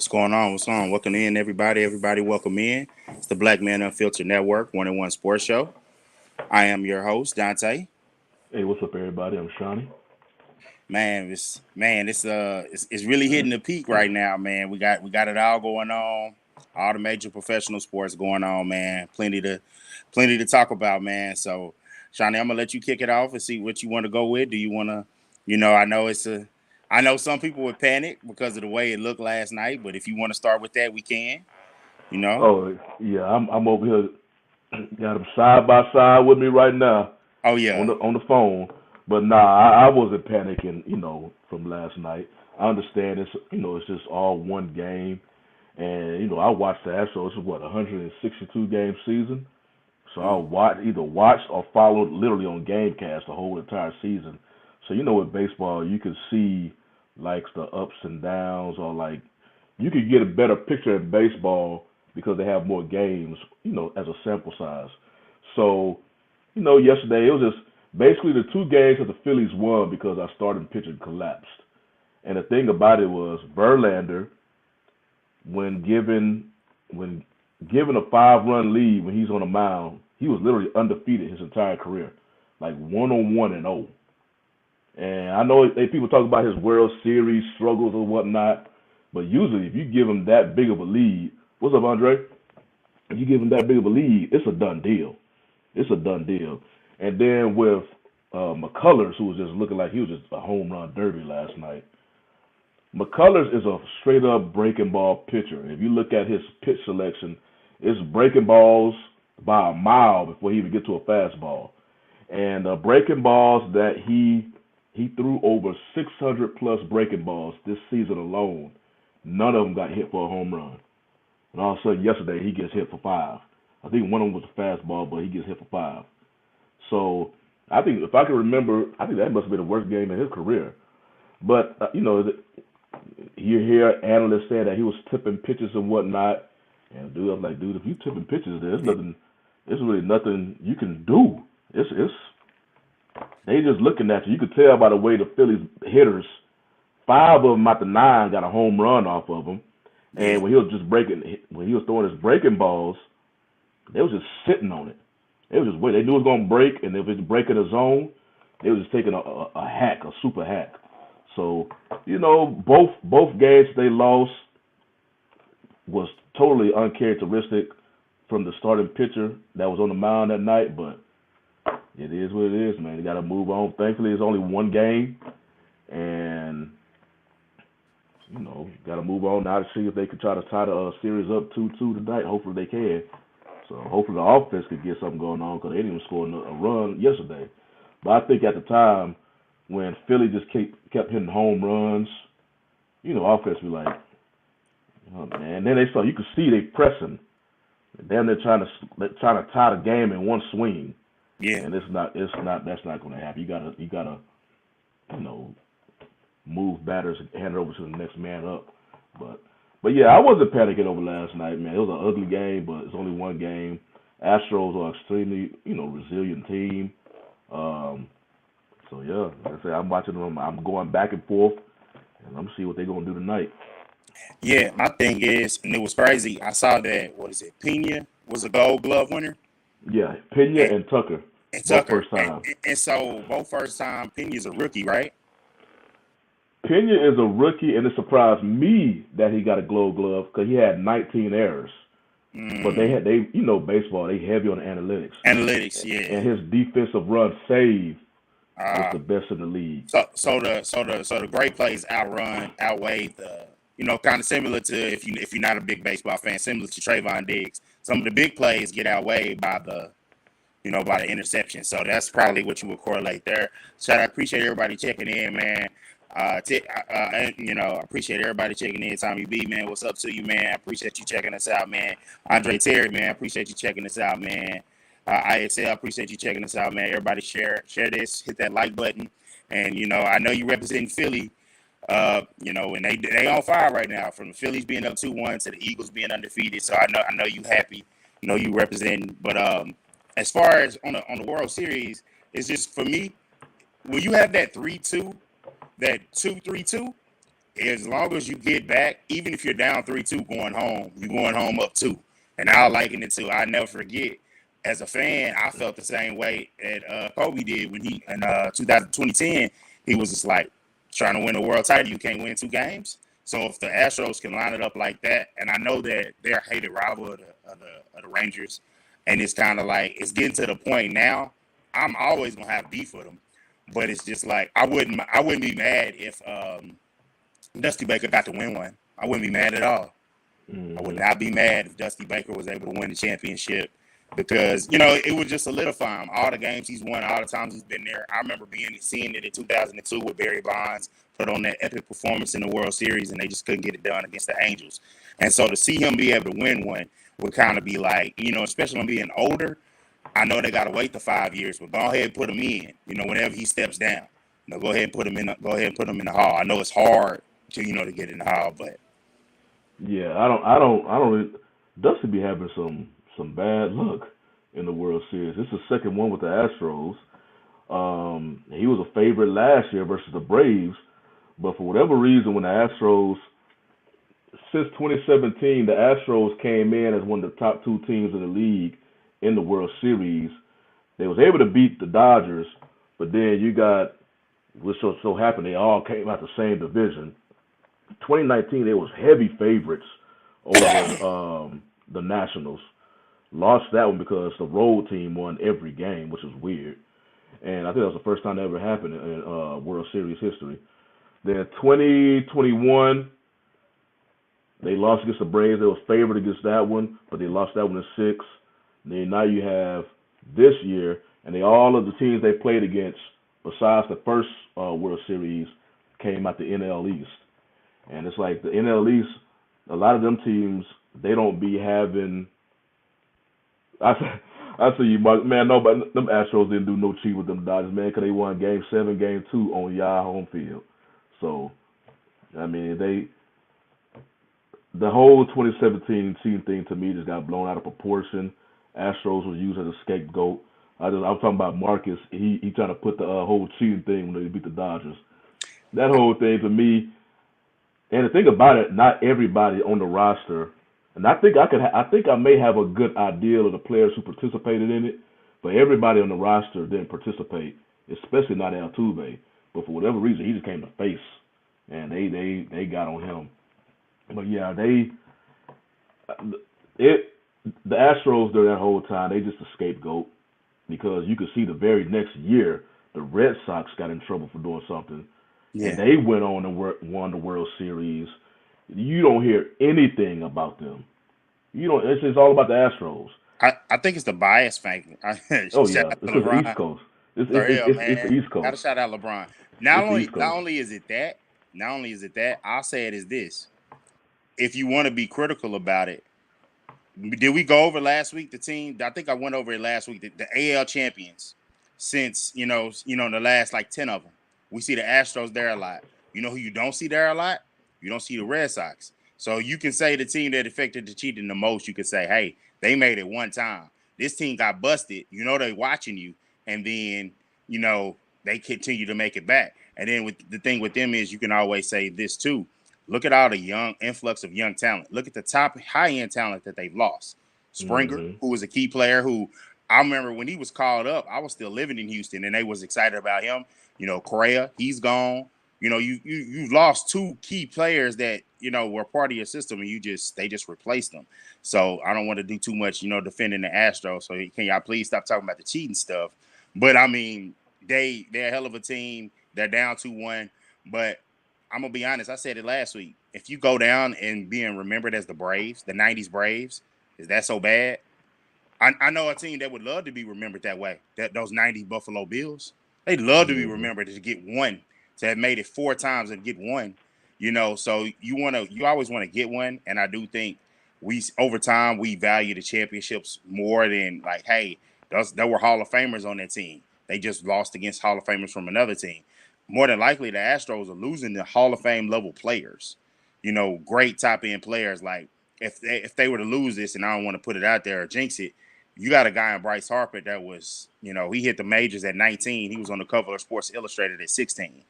What's going on? What's on? Welcome in, everybody. Everybody, welcome in. It's the Black Man Unfiltered Network, 1-on-1 Sports Show. I am your host, Dante. Hey, what's up, everybody? I'm Shawnee. It's really hitting the peak right now, man. We got it all going on. All the major professional sports going on, man. Plenty to talk about, man. So, Shawnee, I'm gonna let you kick it off and see what you want to go with. Do you want to, I know some people would panic because of the way it looked last night, but if you want to start with that, we can. You know. Oh, yeah, I'm over here. Got them side by side with me right now Oh on yeah. the phone. But nah, I wasn't panicking, from last night. I understand it's just all one game, and I watched the Astros. It's what 162 game season, so I either watched or followed literally on GameCast the whole entire season. So with baseball, you can see like the ups and downs, or like you could get a better picture in baseball because they have more games, as a sample size. So, yesterday it was just basically the two games that the Phillies won because our starting pitcher collapsed. And the thing about it was Verlander, when given when given a 5-run lead when he's on the mound, he was literally undefeated his entire career, like 101-0. And I know people talk about his World Series struggles or whatnot, but usually if you give him that big of a lead, what's up, Andre? If you give him that big of a lead, it's a done deal. It's a done deal. And then with McCullers, who was just looking like he was just a home run derby last night. McCullers is a straight up breaking ball pitcher. If you look at his pitch selection, it's breaking balls by a mile before he even get to a fastball. And breaking balls that he threw over 600 plus breaking balls this season alone. None of them got hit for a home run. And all of a sudden, yesterday, he gets hit for 5. I think one of them was a fastball, but he gets hit for 5. So I think if I can remember, I think that must have been the worst game in his career. But, you hear analysts say that he was tipping pitches and whatnot. And dude, I'm like, dude, if you tipping pitches, there's really nothing you can do. It's they just looking at you. You could tell by the way the Phillies hitters, 5 of them out the 9 got a home run off of him. Yeah. And when he was throwing his breaking balls, they was just sitting on it. They was just waiting. They knew it was gonna break, and if it's breaking a zone, they was just taking a hack, a super hack. So both games they lost was totally uncharacteristic from the starting pitcher that was on the mound that night. But it is what it is, man. You got to move on. Thankfully, it's only one game, and got to move on now to see if they can try to tie the series up 2-2 tonight. Hopefully they can. So hopefully the offense could get something going on because they didn't even score a run yesterday. But I think at the time when Philly just kept hitting home runs, offense be like, oh man. And then you could see they pressing. Then they're trying to tie the game in one swing. Yeah. And that's not going to happen. You gotta move batters and hand it over to the next man up. But yeah, I wasn't panicking over last night, man. It was an ugly game, but it's only one game. Astros are extremely, resilient team. So yeah, like I say, I'm watching them. I'm going back and forth, and I'm gonna see what they're gonna do tonight. Yeah, my thing is, and it was crazy. I saw that. What is it? Pena was a Gold Glove winner, Yeah, Pena and, and Tucker, and both Tucker, first time. and so both first time. Pena's a rookie, right? Pena is a rookie, and it surprised me that he got a Gold Glove because he had 19 errors. But baseball, they heavy on the analytics, Analytics, yeah. and his defensive run save was Uh, the best in the league. so the great plays outweigh the kind of similar to if you're not a big baseball fan, similar to Trayvon Diggs. Some of the big plays get outweighed by the interception. So that's probably what you would correlate there. So I appreciate everybody checking in, man. I appreciate everybody checking in. Tommy B, man, what's up to you, man? I appreciate you checking us out, man. Andre Terry, man, I appreciate you checking us out, man. IXL, I appreciate you checking us out, man. Everybody share this, hit that like button, and I know you represent Philly. And they on fire right now, from the Phillies being up 2-1 to the Eagles being undefeated. So I know you happy, you representing. But as far as on the World Series, it's just for me, when you have that 3-2, that 2-3-2, as long as you get back, even if you're down 3-2 going home, you're going home up 2. And I'll liken it to, I never forget, as a fan, I felt the same way that Kobe did when he, in 2010, he was just like, trying to win a world title, you can't win 2 games. So if the Astros can line it up like that, and I know that they're a hated rival of the Rangers, and it's kind of like, it's getting to the point now, I'm always going to have beef with them. But it's just like, I wouldn't be mad if Dusty Baker got to win one. I wouldn't be mad at all. I would not be mad if Dusty Baker was able to win the championship because, it would just solidify him. All the games he's won, all the times he's been there. I remember seeing it in 2002 with Barry Bonds put on that epic performance in the World Series, and they just couldn't get it done against the Angels. And so to see him be able to win one would kind of be like, especially when being older, I know they got to wait the 5 years, but go ahead and put him in, whenever he steps down. Go ahead and put him in the hall. I know it's hard to, to get in the hall, but. Yeah, I don't. Dusty be having some bad luck in the World Series. This is the second one with the Astros. He was a favorite last year versus the Braves, but for whatever reason, when the Astros, since 2017, the Astros came in as one of the top 2 teams in the league in the World Series. They was able to beat the Dodgers, but then you got, which so happened, they all came out the same division. 2019, they was heavy favorites over the Nationals. Lost that one because the road team won every game, which was weird. And I think that was the first time that ever happened in World Series history. Then 2021, they lost against the Braves. They was favored against that one, but they lost that one in 6. Then now you have this year, and all of the teams they played against, besides the first World Series, came out the NL East. And it's like the NL East, a lot of them teams, they don't be having. I see you, Mark. Man, nobody, them Astros didn't do no cheat with them Dodgers, man, because they won Game 7, Game 2 on Yah home field. So, I mean, the whole 2017 cheating thing to me just got blown out of proportion. Astros was used as a scapegoat. I'm talking about Marcus. He trying to put the whole cheating thing when they beat the Dodgers. That whole thing to me. And the thing about it, not everybody on the roster, and I think I may have a good idea of the players who participated in it, but everybody on the roster didn't participate, especially not Altuve. But for whatever reason, he just came to face, and they got on him. But yeah, the Astros during that whole time, they just a scapegoat because you could see the very next year the Red Sox got in trouble for doing something. Yeah. And they went on and won the World Series. You don't hear anything about them. It's all about the Astros. I think it's the bias factor. Oh yeah, it's the East Coast. It's the East Coast. Gotta shout out LeBron. Not only is it that, I'll say it as this. If you want to be critical about it, did we go over last week the team? I think I went over it last week. The AL champions since the last like 10 of them. We see the Astros there a lot. You know who you don't see there a lot? You don't see the Red Sox. So you can say the team that affected the cheating the most, you could say, hey, they made it one time. This team got busted. They're watching you. And then, they continue to make it back. And then the thing with them is you can always say this too. Look at all the young influx of young talent. Look at the top high-end talent that they've lost. Springer, who was a key player who I remember when he was called up, I was still living in Houston, and they was excited about him. Correa, he's gone. You lost 2 key players that, were part of your system, and they just replaced them. So I don't want to do too much, defending the Astros. So can y'all please stop talking about the cheating stuff? But I mean, they're a hell of a team. They're down 2-1. But I'm gonna be honest, I said it last week. If you go down and being remembered as the Braves, the 90s Braves, is that so bad? I know a team that would love to be remembered that way. Those 90s Buffalo Bills. They'd love to be remembered to get one, to have made it 4 times and get one, so you always want to get one. And I do think over time, we value the championships more than like, hey, there were Hall of Famers on that team. They just lost against Hall of Famers from another team. More than likely, the Astros are losing the Hall of Fame level players, great top end players. Like if they were to lose this, and I don't want to put it out there or jinx it, you got a guy in Bryce Harper that was, he hit the majors at 19. He was on the cover of Sports Illustrated at 16.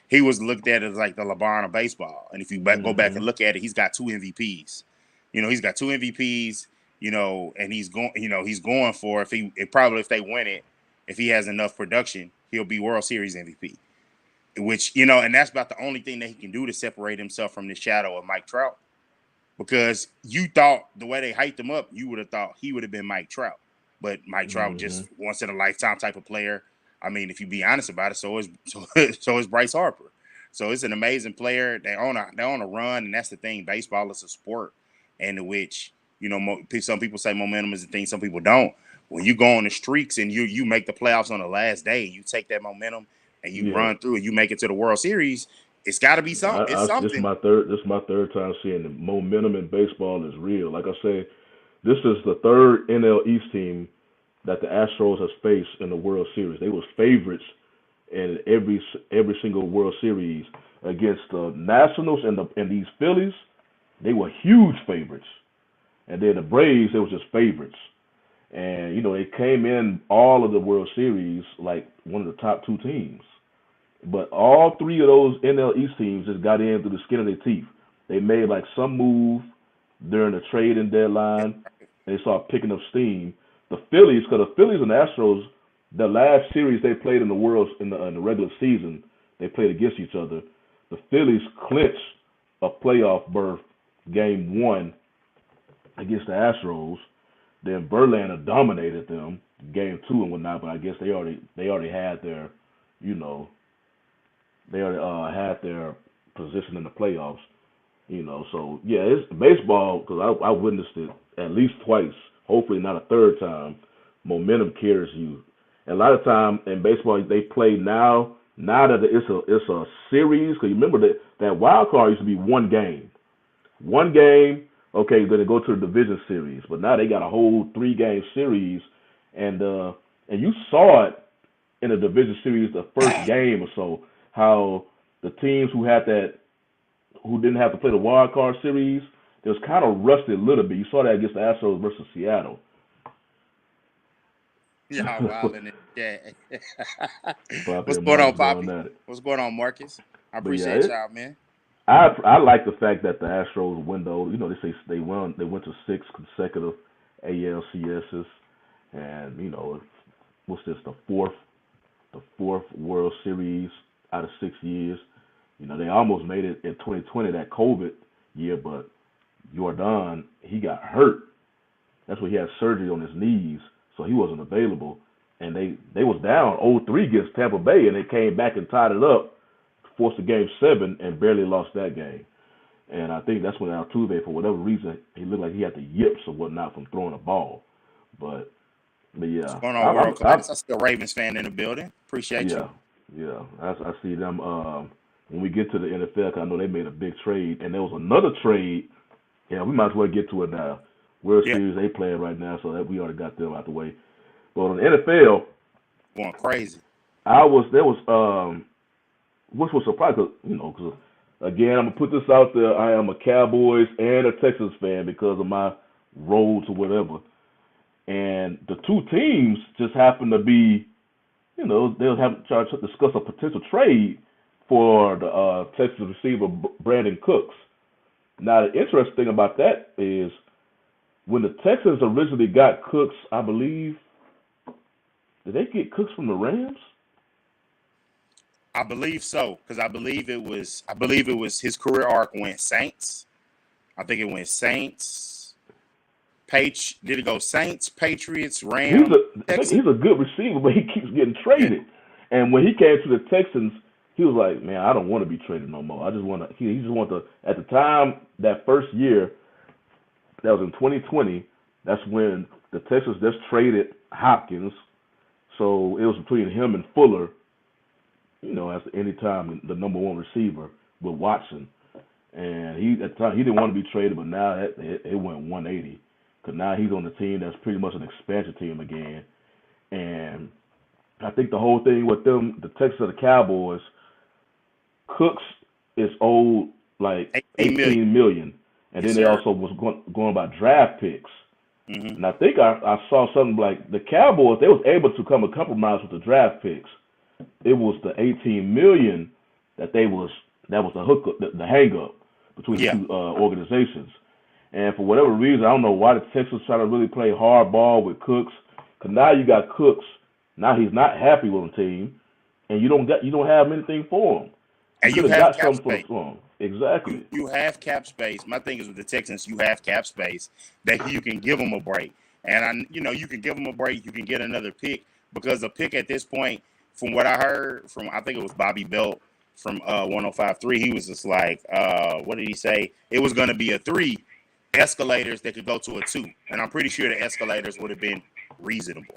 he was looked at as like the LeBron of baseball. And if you go back and look at it, he's got 2 MVPs. He's got 2 MVPs. And he's going. He's going for if they win it, if he has enough production, he'll be World Series MVP. Which and that's about the only thing that he can do to separate himself from the shadow of Mike Trout. Because you thought the way they hyped him up, you would have thought he would have been Mike Trout. But Mike Trout just once in a lifetime type of player. I mean, if you be honest about it, so is Bryce Harper. So it's an amazing player. They're on a run, and that's the thing. Baseball is a sport, in which some people say momentum is a thing, some people don't. When you go on the streaks and you make the playoffs on the last day, you take that momentum and you run through and you make it to the World Series. It's got to be something. It's something. This is my third time seeing the momentum in baseball is real. Like I said, this is the third NL East team that the Astros has faced in the World Series. They were favorites in every single World Series against the Nationals and these Phillies. They were huge favorites, and then the Braves, they were just favorites. And they came in all of the World Series like one of the top 2 teams. But all 3 of those NL East teams just got in through the skin of their teeth. They made like some move during the trading deadline, and they started picking up steam. The Phillies and the Astros, the last series they played in the regular season, they played against each other. The Phillies clinched a playoff berth game 1 against the Astros. Then Verlander dominated them game 2 and whatnot, but I guess they already had their, they already had their position in the playoffs. So yeah, it's baseball, because I witnessed it at least twice, hopefully not a third time. Momentum carries you. And a lot of time in baseball, they play now that it's a series, because you remember that wild card used to be one game. Okay, then they go to the division series, but now they got a whole 3-game series, and you saw it in the division series the first game or so, how the teams who didn't have to play the wild card series, it was kind of rusted a little bit. You saw that against the Astros versus Seattle. Yeah, wow, What's going on, Poppy? What's going on, Marcus? I appreciate y'all, man. I like the fact that the Astros window, they say they went to 6 consecutive ALCSs, and what's this, the fourth World Series out of 6 years. They almost made it in 2020, that COVID year, but Jordan, he got hurt. That's when he had surgery on his knees, so he wasn't available. And they was down 0-3 against Tampa Bay, and they came back and tied it up, forced a game 7, and barely lost that game. And I think that's when Altuve, for whatever reason, he looked like he had the yips or whatnot from throwing a ball. But yeah. What's going on, world class? I see a Ravens fan in the building. Appreciate you. Yeah. I see them. When we get to the NFL, 'cause I know they made a big trade, and there was another trade. Yeah, we might as well get to it now. World Series they playing right now, so that we already got them out the way. But on the NFL, going crazy. Which was surprising, because again, I'm gonna put this out there. I am a Cowboys and a Texans fan because of my roads or whatever. And the 2 teams just happen to be, they'll have try to discuss a potential trade for the Texas receiver Brandon Cooks. Now, the interesting thing about that is when the Texans originally got Cooks, I believe, did they get Cooks from the Rams? I believe so, because I believe it was his career arc went Saints. I think it went Saints. Did it go Saints, Patriots, Rams? He's a good receiver, but he keeps getting traded. Yeah. And when he came to the Texans, he was like, "Man, I don't want to be traded no more. I just want to." He just want to. At the time, that first year, that was in 2020. That's when the Texans just traded Hopkins, so it was between him and Fuller. As any time the number 1 receiver with Watson, and at the time he didn't want to be traded, but now it went 180 because now he's on the team that's pretty much an expansion team again. And I think the whole thing with them, the Texans and the Cowboys, Cooks is owed like $18 million, and then they also was going by draft picks. Mm-hmm. And I think I saw something like the Cowboys, they was able to come a compromise with the draft picks. It was the $18 million that that was the hookup, the hang up between the Yeah. two organizations. And for whatever reason, I don't know why the Texans try to really play hardball with Cooks. Cause now you got Cooks. Now he's not happy with the team, and you don't have anything for him. And You you could have have got cap something space. for him. Exactly. You have cap space. My thing is with the Texans, you have cap space that you can give them a break. And you can give them a break. You can get another pick because the pick at this point, from what I heard from, I think it was Bobby Belt from 105.3, he was just like, what did he say? It was going to be a 3 escalators that could go to a 2, and I'm pretty sure the escalators would have been reasonable.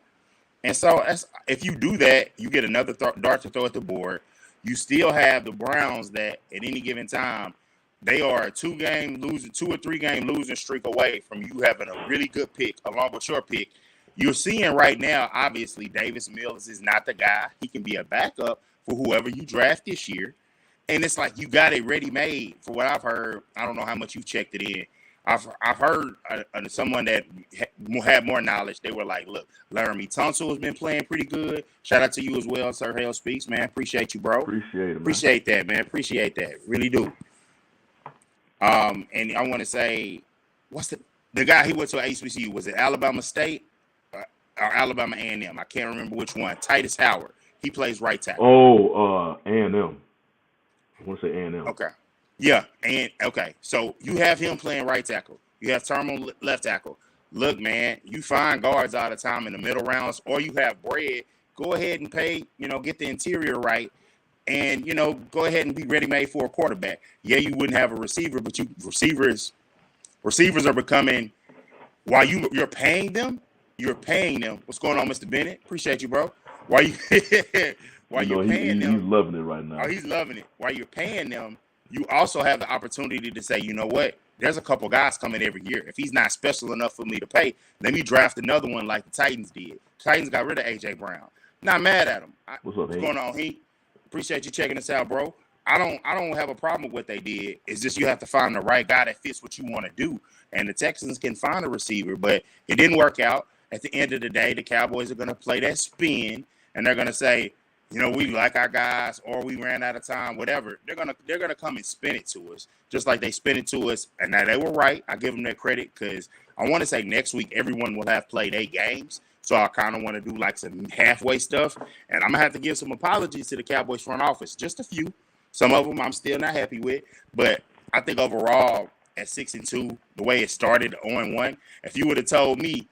And so, if you do that, you get another dart to throw at the board. You still have the Browns that at any given time, they are a 2 or 3 game losing streak away from you having a really good pick along with your pick. You're seeing right now, obviously, Davis Mills is not the guy. He can be a backup for whoever you draft this year. And it's like you got it ready-made. For what I've heard, I don't know how much you checked it in. I've heard someone that had more knowledge. They were like, look, Laramie Tunsil has been playing pretty good. Shout out to you as well, Sir Hale Speaks, man. Appreciate you, bro. Appreciate it, man. Appreciate that, man. Appreciate that. Really do. And I want to say, what's the guy he went to HBCU? Was it Alabama State or Alabama A&M? I can't remember which one. Titus Howard. He plays right tackle. Oh, A&M. I want to say A&M. Okay. Yeah, and okay, so you have him playing right tackle. You have Termo left tackle. Look, man, you find guards all the time in the middle rounds, or you have bread. Go ahead and pay, get the interior right, and go ahead and be ready made for a quarterback. Yeah, you wouldn't have a receiver, but receivers are becoming while you're paying them. You're paying them. What's going on, Mr. Bennett? Appreciate you, bro. While you're paying them, he's loving it right now. Oh, he's loving it. While you're paying them, you also have the opportunity to say, you know what? There's a couple guys coming every year. If he's not special enough for me to pay, let me draft another one like the Titans did. Titans got rid of A.J. Brown. Not mad at him. What's up, going on, Heat? Appreciate you checking us out, bro. I don't have a problem with what they did. It's just you have to find the right guy that fits what you want to do. And the Texans can find a receiver, but it didn't work out. At the end of the day, the Cowboys are going to play that spin, and they're going to say, we like our guys, or we ran out of time, whatever. They're gonna come and spin it to us, just like they spin it to us. And now they were right. I give them that credit because I want to say next week everyone will have played 8 games. So I kind of want to do like some halfway stuff, and I'm gonna have to give some apologies to the Cowboys front office, just a few. Some of them I'm still not happy with, but I think overall at 6-2, the way it started 0-1, if you would have told me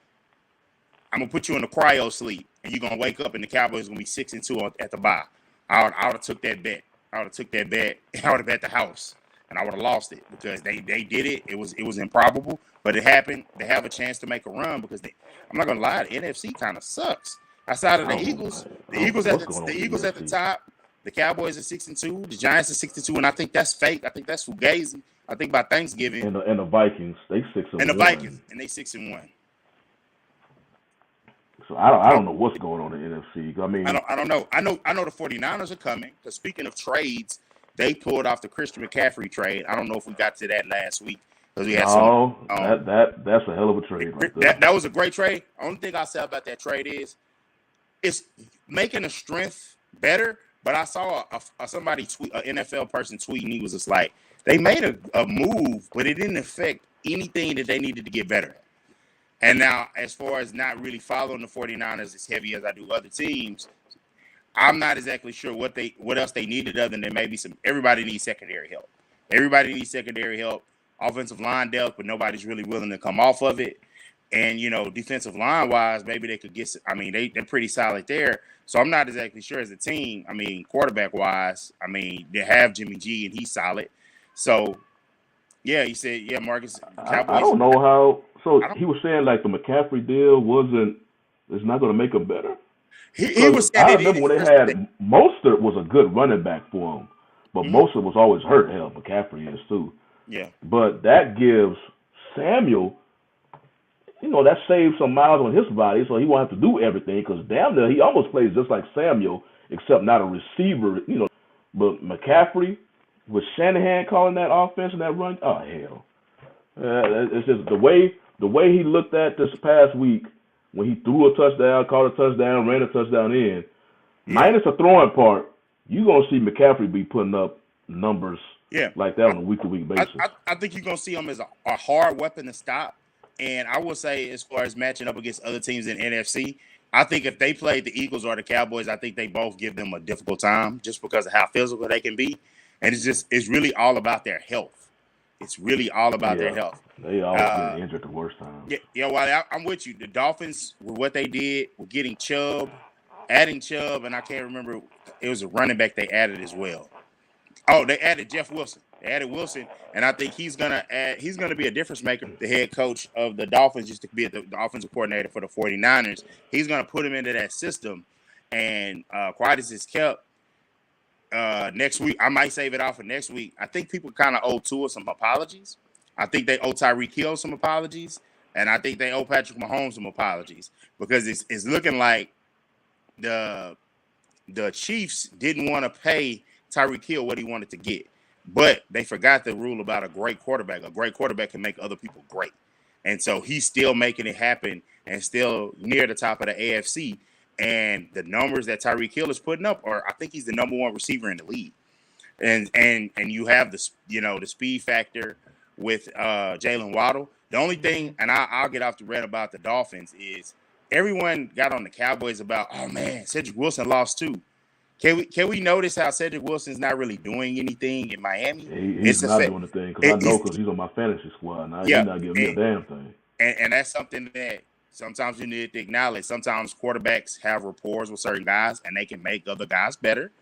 I'm gonna put you in a cryo sleep and you're gonna wake up and the Cowboys gonna be 6-2 at the bye, I would have took that bet. I would have took that bet. I would have bet the house, and I would have lost it because they did it. It was improbable, but it happened. They have a chance to make a run because I'm not gonna lie, the NFC kind of sucks. Outside of the Eagles, the Eagles at the top, the Cowboys are 6-2, the Giants are 6-2, and I think that's fake. I think that's fugazi. I think by Thanksgiving, and the Vikings, they 6-1. And the Vikings, and they 6-1. So I don't know what's going on in the NFC. I mean, I don't know. I know the 49ers are coming. Because speaking of trades, they pulled off the Christian McCaffrey trade. I don't know if we got to that last week because we had that's a hell of a trade right there. That was a great trade. Only thing I'll say about that trade is it's making the strength better. But I saw somebody tweet, an NFL person tweeting. He was just like, they made a move, but it didn't affect anything that they needed to get better at. And now, as far as not really following the 49ers as heavy as I do other teams, I'm not exactly sure what else they needed other than maybe everybody needs secondary help. Everybody needs secondary help. Offensive line depth, but nobody's really willing to come off of it. And, defensive line-wise, maybe they could get – they're pretty solid there. So I'm not exactly sure as a team. Quarterback-wise, they have Jimmy G, and he's solid. So, yeah, he said, yeah, Marcus. Cowboys, I don't know how – so he was saying, like, the McCaffrey deal it's not going to make him better? He was saying I remember when they had – Mostert was a good running back for him. But Mostert was always hurt. Hell, McCaffrey is too. Yeah. But that gives Samuel – that saves some miles on his body, so he won't have to do everything. Because damn near, he almost plays just like Samuel, except not a receiver. But McCaffrey with Shanahan calling that offense and that run. Oh hell, it's just the way he looked at this past week when he threw a touchdown, caught a touchdown, ran a touchdown in. Minus a throwing part, you're gonna see McCaffrey be putting up numbers like that on a week-to-week basis. I think you're gonna see him as a hard weapon to stop. And I will say, as far as matching up against other teams in NFC, I think if they played the Eagles or the Cowboys, I think they both give them a difficult time just because of how physical they can be. And it's really all about their health. It's really all about their health. They always get injured the worst time. Well, I'm with you. The Dolphins, with what they did, with getting adding Chubb, and I can't remember, it was a running back they added as well. Oh, they added Jeff Wilson. They added Wilson, and I think he's gonna be a difference maker. The head coach of the Dolphins used to be the offensive coordinator for the 49ers. He's gonna put him into that system, and quiet as it's kept. Next week, I might save it off for next week. I think people kind of owe Tua some apologies. I think they owe Tyreek Hill some apologies, and I think they owe Patrick Mahomes some apologies because it's looking like the Chiefs didn't want to pay Tyreek Hill what he wanted to get. But they forgot the rule about a great quarterback. A great quarterback can make other people great. And so he's still making it happen and still near the top of the AFC. And the numbers that Tyreek Hill is putting up I think he's the number one receiver in the league. And you have the speed factor with Jalen Waddle. The only thing, and I'll get off the red about the Dolphins, is everyone got on the Cowboys about, oh man, Cedric Wilson lost too. Can we notice how Cedric Wilson's not really doing anything in Miami? He's not doing a thing because he's on my fantasy squad. Now he's not giving me a damn thing. And that's something that sometimes you need to acknowledge. Sometimes quarterbacks have rapport with certain guys, and they can make other guys better.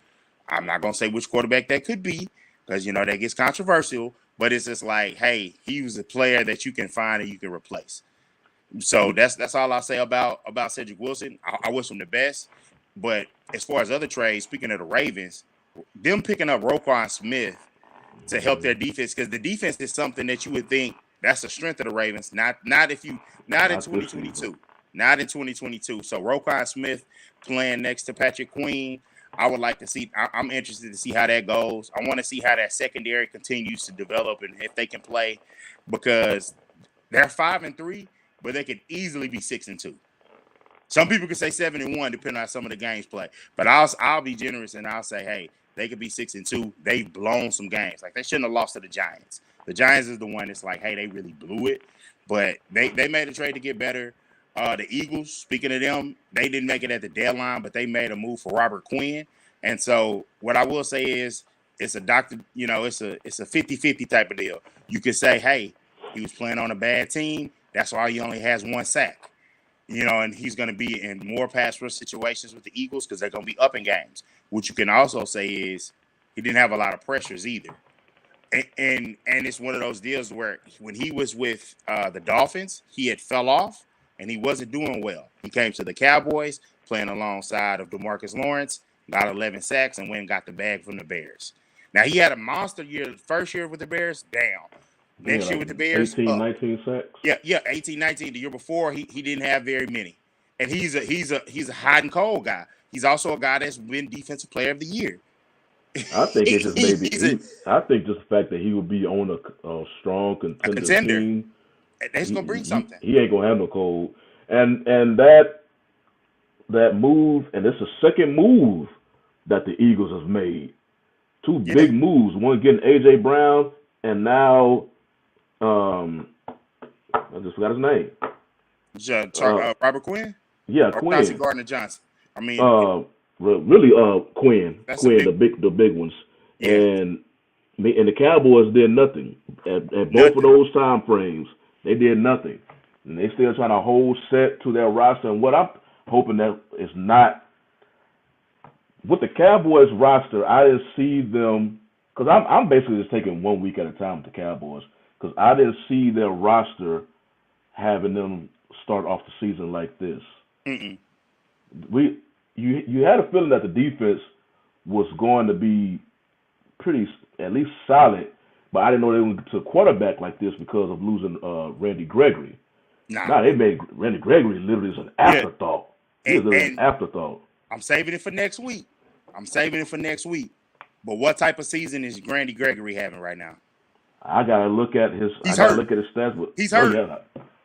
I'm not going to say which quarterback that could be because, that gets controversial. But it's just like, hey, he was a player that you can find and you can replace. So that's all I'll say about Cedric Wilson. I wish him the best. But as far as other trades, speaking of the Ravens, them picking up Roquan Smith to help their defense, because the defense is something that you would think that's the strength of the Ravens. Not in 2022. Not in 2022. So Roquan Smith playing next to Patrick Queen, I would like to see. I'm interested to see how that goes. I want to see how that secondary continues to develop and if they can play, because they're 5-3, but they could easily be 6-2. Some people could say 7-1, depending on some of the games played. But I'll be generous and I'll say, hey, they could be 6-2. They've blown some games. Like, they shouldn't have lost to the Giants. The Giants is the one that's like, hey, they really blew it. But they made a trade to get better. The Eagles, speaking of them, they didn't make it at the deadline, but they made a move for Robert Quinn. And so what I will say is it's a it's a 50-50 type of deal. You could say, hey, he was playing on a bad team. That's why he only has one sack. And he's going to be in more pass rush situations with the Eagles because they're going to be up in games. What you can also say is he didn't have a lot of pressures either. And it's one of those deals where when he was with the Dolphins, he had fell off and he wasn't doing well. He came to the Cowboys playing alongside of DeMarcus Lawrence, got 11 sacks, and went and got the bag from the Bears. Now, he had a monster year, first year with the Bears, down. Next year with the Bears, 18, 19 sacks. Yeah, 18, 19. The year before, he didn't have very many. And he's a hot and cold guy. He's also a guy that's been Defensive Player of the Year. I think it's just I think just the fact that he would be on a strong contender team. That's gonna bring something. He ain't gonna have no cold. And that move, and it's the second move that the Eagles have made. Two big moves. One getting AJ Brown, and now I just forgot his name. Robert Quinn? Yeah, or Quinn. Gardner-Johnson. I mean, really, Quinn. Quinn, the big ones. Yeah. And the Cowboys did nothing at both of those time frames. They did nothing, and they still trying to hold set to their roster. And what I'm hoping that is not with the Cowboys roster. I didn't see them because I'm basically just taking 1 week at a time with the Cowboys because I didn't see their roster having them start off the season like this. Mm-mm. You had a feeling that the defense was going to be pretty, at least solid, but I didn't know they were going to quarterback like this because of losing Randy Gregory. Nah, they made Randy Gregory literally as an afterthought. He was an afterthought. I'm saving it for next week. But what type of season is Randy Gregory having right now? I gotta look at his. He's I gotta hurt. look at his stats. He's hurt.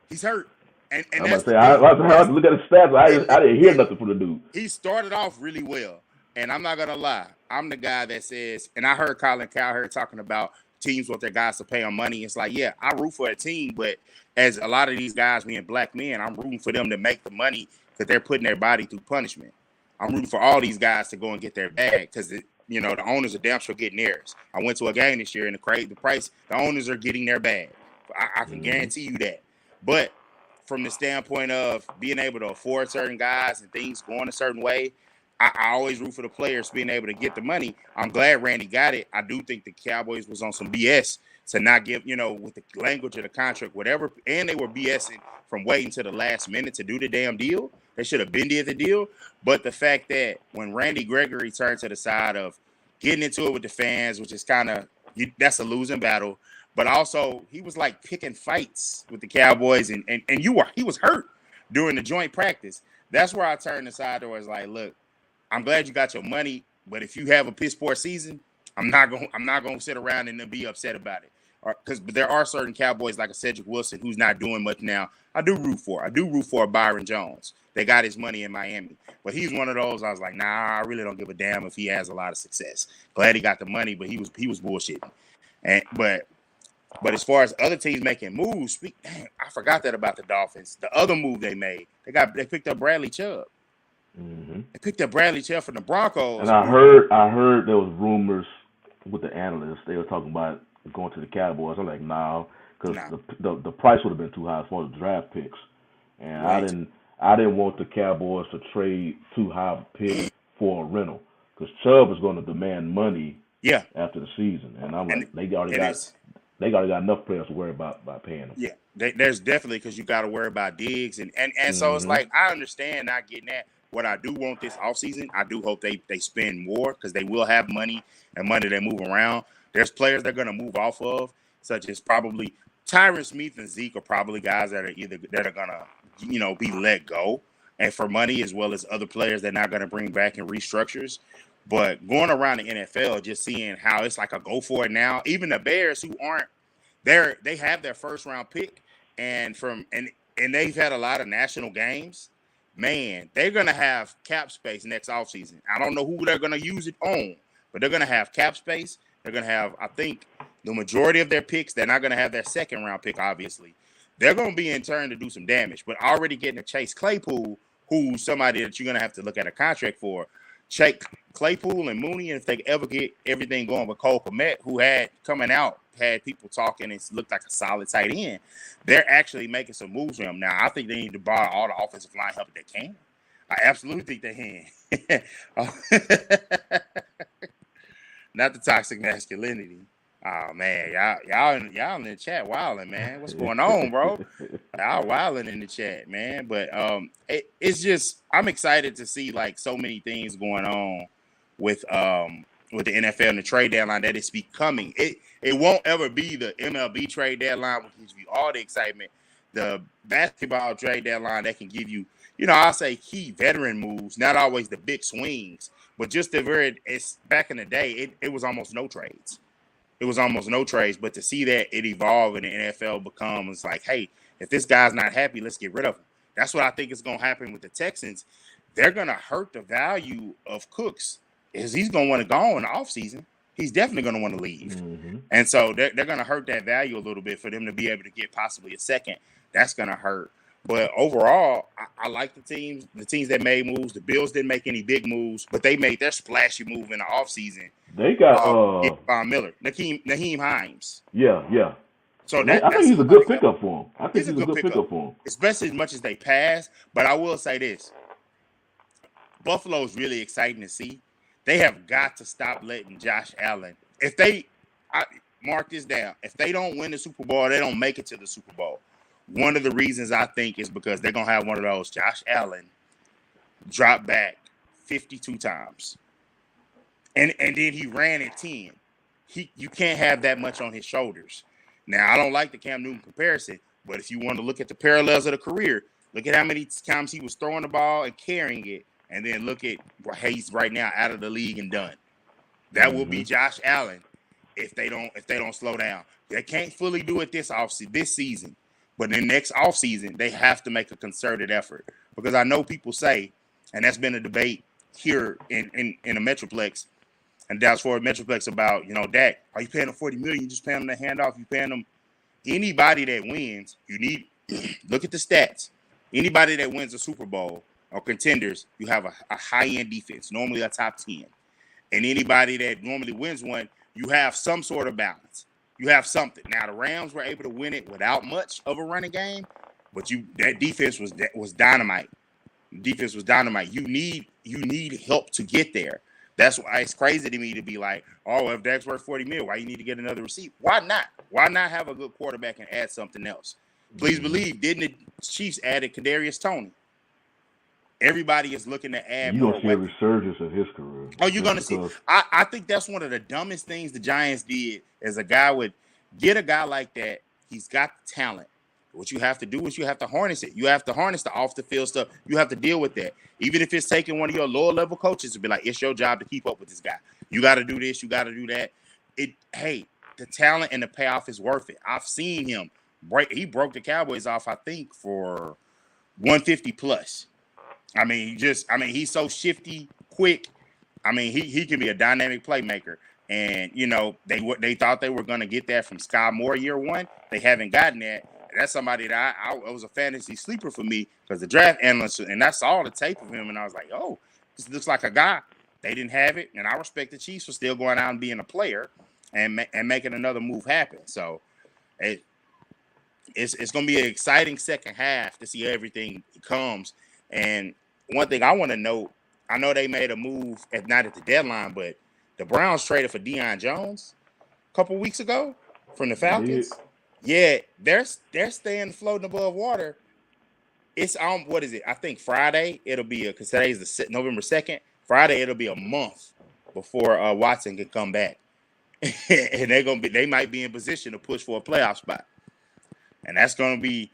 He's hurt. And I have to look at his stats. I didn't hear nothing from the dude. He started off really well, And I'm not gonna lie, I'm the guy that says, and I heard Colin Cowherd talking about teams want their guys to pay them money. It's like, yeah, I root for a team, but as a lot of these guys being black men, I'm rooting for them to make the money because they're putting their body through punishment. I'm rooting for all these guys to go and get their bag because the owners are damn sure getting theirs. I went to a game this year and the owners are getting their bag. I can guarantee you that. But from the standpoint of being able to afford certain guys and things going a certain way, I always root for the players being able to get the money. I'm glad Randy got it. I do think the Cowboys was on some BS to not give, with the language of the contract, whatever. And they were BSing from waiting to the last minute to do the damn deal. They should have been did the deal. But the fact that when Randy Gregory turned to the side of getting into it with the fans, which is kind of, that's a losing battle. But also, he was like picking fights with the Cowboys, and he was hurt during the joint practice. That's where I turned aside towards like, look, I'm glad you got your money, but if you have a piss poor season, I'm not gonna sit around and be upset about it. Because there are certain Cowboys like a Cedric Wilson who's not doing much now. I do root for Byron Jones. They got his money in Miami, but he's one of those. I was like, nah, I really don't give a damn if he has a lot of success. Glad he got the money, but he was bullshitting. But as far as other teams making moves, I forgot that about the Dolphins. The other move they made, they picked up Bradley Chubb. Mm-hmm. They picked up Bradley Chubb from the Broncos. And I heard there was rumors with the analysts. They were talking about going to the Cowboys. I'm like, nah, because the price would have been too high for the draft picks, and right. I didn't want the Cowboys to trade too high a pick for a rental because Chubb is going to demand money. Yeah. After the season, and I'm like, they already got enough players to worry about paying them. Yeah, there's definitely because you got to worry about Diggs and so it's like I understand not getting that. What I do want this offseason, I do hope they spend more because they will have money and money they move around. There's players they're going to move off of, such as probably Tyron Smith and Zeke are probably guys that are going to be let go and for money, as well as other players they're not going to bring back in restructures. But going around the NFL, just seeing how it's like a go for it now. Even the Bears, who aren't there, they have their first round pick, and they've had a lot of national games. Man, they're gonna have cap space next offseason. I don't know who they're gonna use it on, but they're gonna have cap space. They're gonna have, I think, the majority of their picks. They're not gonna have their second round pick, obviously. They're gonna be in turn to do some damage, but already getting a Chase Claypool, who's somebody that you're gonna have to look at a contract for. Chase Claypool and Mooney, and if they ever get everything going with Cole Kmet, who had people talking and looked like a solid tight end, they're actually making some moves for him. Now, I think they need to borrow all the offensive line help they can. I absolutely think they can. Not the toxic masculinity. Oh man, y'all in the chat wilding, man. What's going on, bro? Y'all wilding in the chat, man. But it's just I'm excited to see like so many things going on with the NFL and the trade deadline that it's becoming. It won't ever be the MLB trade deadline, which gives you all the excitement. The basketball trade deadline that can give you, I'll say key veteran moves, not always the big swings, but just it's back in the day, it was almost no trades. It was almost no trades, but to see that it evolve and the NFL becomes like, hey, if this guy's not happy, let's get rid of him. That's what I think is going to happen with the Texans. They're going to hurt the value of Cooks is he's going to want to go in the offseason. He's definitely going to want to leave. Mm-hmm. And so they're going to hurt that value a little bit for them to be able to get possibly a second. That's going to hurt. But overall, I like the teams that made moves. The Bills didn't make any big moves, but they made their splashy move in the offseason. They got Von Miller, Naheem Hines. Yeah. So I think he's a good pickup for him. I think he's a good pickup for him. Especially as much as they pass. But I will say this. Buffalo's really exciting to see. They have got to stop letting Josh Allen. Mark this down. If they don't win the Super Bowl, they don't make it to the Super Bowl. One of the reasons I think is because they're going to have one of those Josh Allen drop back 52 times. And then he ran at 10. You can't have that much on his shoulders. Now, I don't like the Cam Newton comparison, but if you want to look at the parallels of the career, look at how many times he was throwing the ball and carrying it, and then look at where he's right now out of the league and done. That will be Josh Allen if they don't slow down. They can't fully do it this season. But in the next offseason, they have to make a concerted effort. Because I know people say, and that's been a debate, here in the Metroplex and Dallas-Fort Metroplex about, Dak, are you paying him $40 million? You just paying him the handoff? You paying him anybody that wins? You need look at the stats. Anybody that wins a Super Bowl or contenders, you have a high-end defense, normally a top 10. And anybody that normally wins one, you have some sort of balance. You have something. Now the Rams were able to win it without much of a running game, but that defense was dynamite. Defense was dynamite. You need help to get there. That's why it's crazy to me to be like, oh, if Dak's worth $40 million, why you need to get another receiver? Why not? Why not have a good quarterback and add something else? Please believe, didn't the Chiefs added Kadarius Toney? Everybody is looking to add more. You're going to see a resurgence in his career. Oh, you're going to see. I think that's one of the dumbest things the Giants did as a guy would get a guy like that. He's got the talent. What you have to do is you have to harness it. You have to harness the off-the-field stuff. You have to deal with that. Even if it's taking one of your lower-level coaches to be like, it's your job to keep up with this guy. You got to do this. You got to do that. Hey, the talent and the payoff is worth it. I've seen him break. He broke the Cowboys off, I think, for 150 plus. I mean, he's so shifty, quick. I mean, he can be a dynamic playmaker. And, they thought they were going to get that from Sky Moore year one. They haven't gotten that. That's somebody that I was a fantasy sleeper for me because the draft analyst, and I saw the tape of him, and I was like, oh, this looks like a guy. They didn't have it, and I respect the Chiefs for still going out and being a player and making another move happen. So it's going to be an exciting second half to see everything comes. And one thing I want to note, I know they made a move, not at the deadline, but the Browns traded for Deion Jones a couple weeks ago from the Falcons. Yeah, they're staying floating above water. It's what is it? I think Friday it'll be because today's November 2nd. Friday it'll be a month before Watson can come back, and they might be in position to push for a playoff spot, and that's gonna be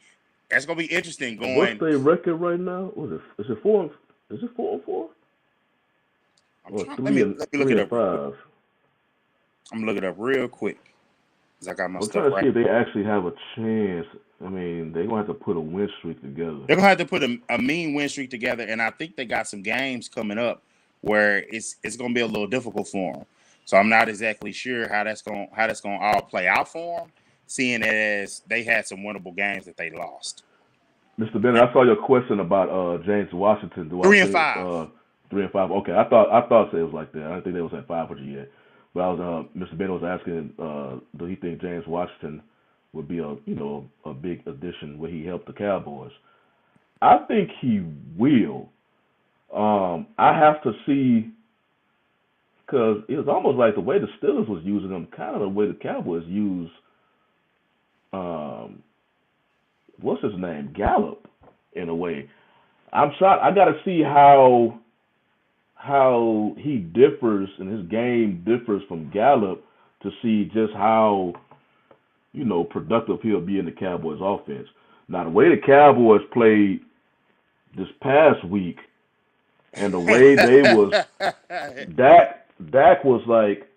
interesting. What's their record right now? What is it? Is it 4? Is it 4-4? Let me look it up. 5. I'm looking it up real quick. I got my I'm stuff trying to right. see if they actually have a chance. I mean, they're going to have to put a win streak together. They're going to have to put a mean win streak together, and I think they got some games coming up where it's going to be a little difficult for them. So I'm not exactly sure how that's going to all play out for them, seeing as they had some winnable games that they lost. Mr. Bennett, I saw your question about James Washington. 3-5. 3-5. Okay, I thought it was like that. I didn't think they was at 500 yet. But Mr. Bennett was asking, do he think James Washington would be a big addition where he helped the Cowboys? I think he will. I have to see, because it was almost like the way the Steelers was using him, kind of the way the Cowboys use, what's his name, Gallup, in a way. I got to see how he differs and his game differs from Gallup to see just how, productive he'll be in the Cowboys offense. Now, the way the Cowboys played this past week and the way they was, Dak was like,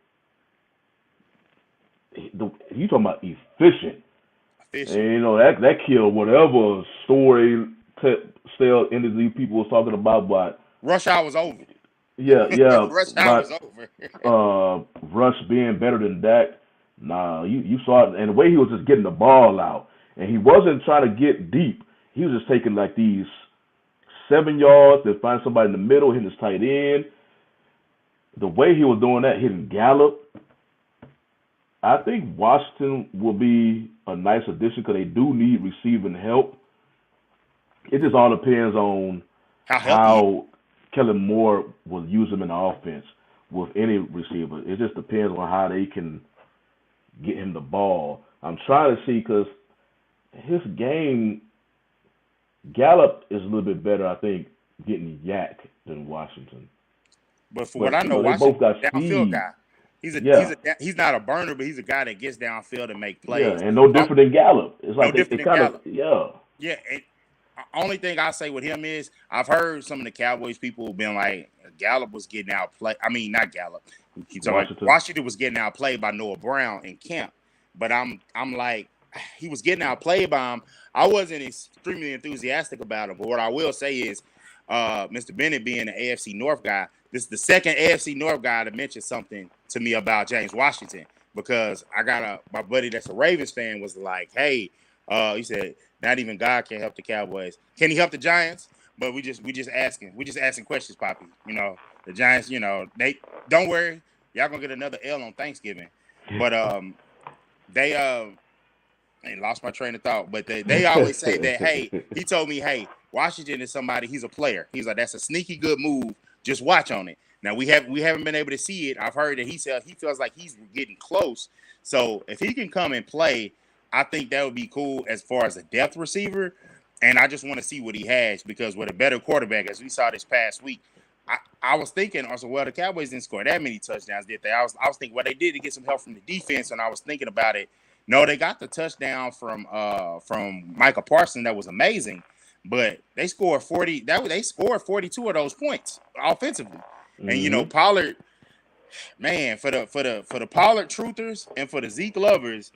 you talking about efficient. And, that killed whatever story still NZ people was talking about, but Rush hour was over. Yeah. Rush hour was over. Rush being better than Dak. Nah, you saw it, and the way he was just getting the ball out, and he wasn't trying to get deep. He was just taking like these 7 yards to find somebody in the middle, hitting his tight end. The way he was doing that, hitting Gallup, I think Washington will be a nice addition because they do need receiving help. It just all depends on how Kellen Moore will use him in the offense with any receiver. It just depends on how they can get him the ball. I'm trying to see because his game, Gallup is a little bit better, I think, getting yak than Washington. But what I know, they Washington both got downfield speed. guy. He's not a burner, but he's a guy that gets downfield and make plays. Yeah, and no different than Gallup. It's like they kind of Yeah, and only thing I say with him is I've heard some of the Cowboys people been like Gallup was getting outplayed. I mean, not Gallup. Washington was getting outplayed by Noah Brown in camp. But I'm like, he was getting outplayed by him. I wasn't extremely enthusiastic about him. But what I will say is Mr. Bennett being an AFC North guy, this is the second AFC North guy to mention something to me about James Washington, because I got my buddy that's a Ravens fan was like, hey, he said, not even God can help the Cowboys. Can he help the Giants? But we just asking questions, Poppy. You know, the Giants, you know, they don't worry, y'all gonna get another L on Thanksgiving. But they lost my train of thought. But they always say that, hey, he told me, hey, Washington is somebody, he's a player. He's like, that's a sneaky good move. Just watch on it. Now we haven't been able to see it. I've heard that he feels like he's getting close. So if he can come and play, I think that would be cool as far as a depth receiver. And I just want to see what he has, because with a better quarterback, as we saw this past week, I was thinking also, well, the Cowboys didn't score that many touchdowns, did they? I was thinking, well, they did to get some help from the defense, and I was thinking about it. No, they got the touchdown from Micah Parsons. That was amazing, but they scored 40. They scored 42 of those points offensively. Mm-hmm. And you know, Pollard, man, for the Pollard truthers and for the Zeke lovers,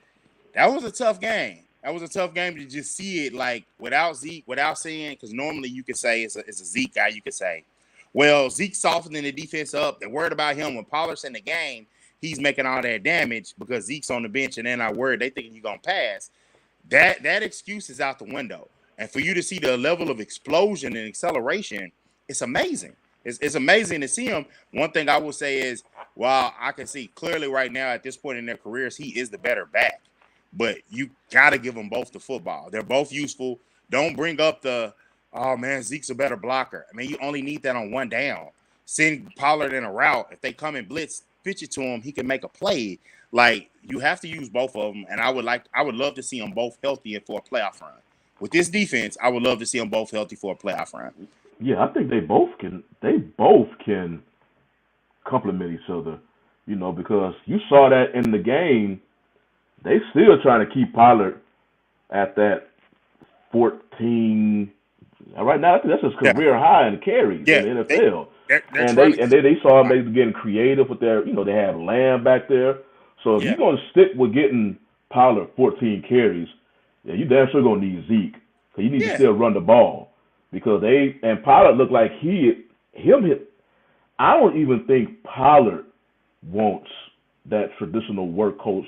that was a tough game. That was a tough game to just see it like without Zeke, without saying, because normally you could say it's a Zeke guy. You could say, well, Zeke's softening the defense up. They're worried about him. When Pollard's in the game, he's making all that damage because Zeke's on the bench, and they're not worried. They think he's gonna pass. That excuse is out the window. And for you to see the level of explosion and acceleration, it's amazing. It's amazing to see him. One thing I will say is, while I can see clearly right now at this point in their careers, he is the better back. But you got to give them both the football. They're both useful. Don't bring up the, oh, man, Zeke's a better blocker. I mean, you only need that on one down. Send Pollard in a route. If they come and blitz, pitch it to him, he can make a play. Like, you have to use both of them. And I would love to see them both healthy for a playoff run. With this defense, I would love to see them both healthy for a playoff run. Yeah, I think they both can complement each other, you know, because you saw that in the game. They still trying to keep Pollard at that 14. Right now, I think that's his career high in carries in the NFL. They saw him. They were getting creative with their, you know, they have Lamb back there. So if you're going to stick with getting Pollard 14 carries, you damn sure going to need Zeke, because you need to still run the ball, because Pollard looked like I don't even think Pollard wants that traditional workhorse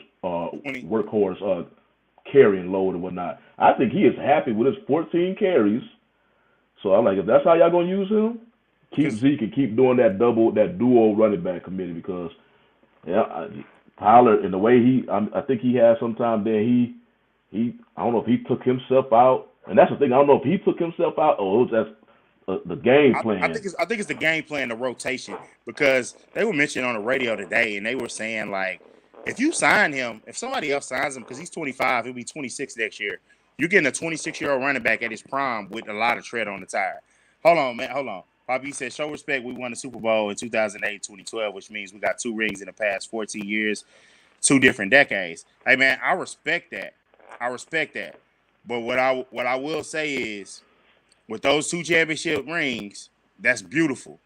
carrying load and whatnot. I think he is happy with his 14 carries. So I'm like, if that's how y'all gonna use him, keep Zeke and keep doing that duo running back committee, because Pollard, in the way I think he has sometime there, he I don't know if he took himself out, and that's the thing. I don't know if he took himself out or it was the game plan. I think it's the game plan, the rotation, because they were mentioning on the radio today, and they were saying, like, if you sign him, if somebody else signs him, because he's 25, he'll be 26 next year, you're getting a 26-year-old running back at his prime with a lot of tread on the tire. Hold on, man. Hold on. Bobby said, show respect. We won the Super Bowl in 2008, 2012, which means we got 2 rings in the past 14 years, 2 different decades. Hey, man, I respect that. But what I will say is, with those 2 championship rings, that's beautiful.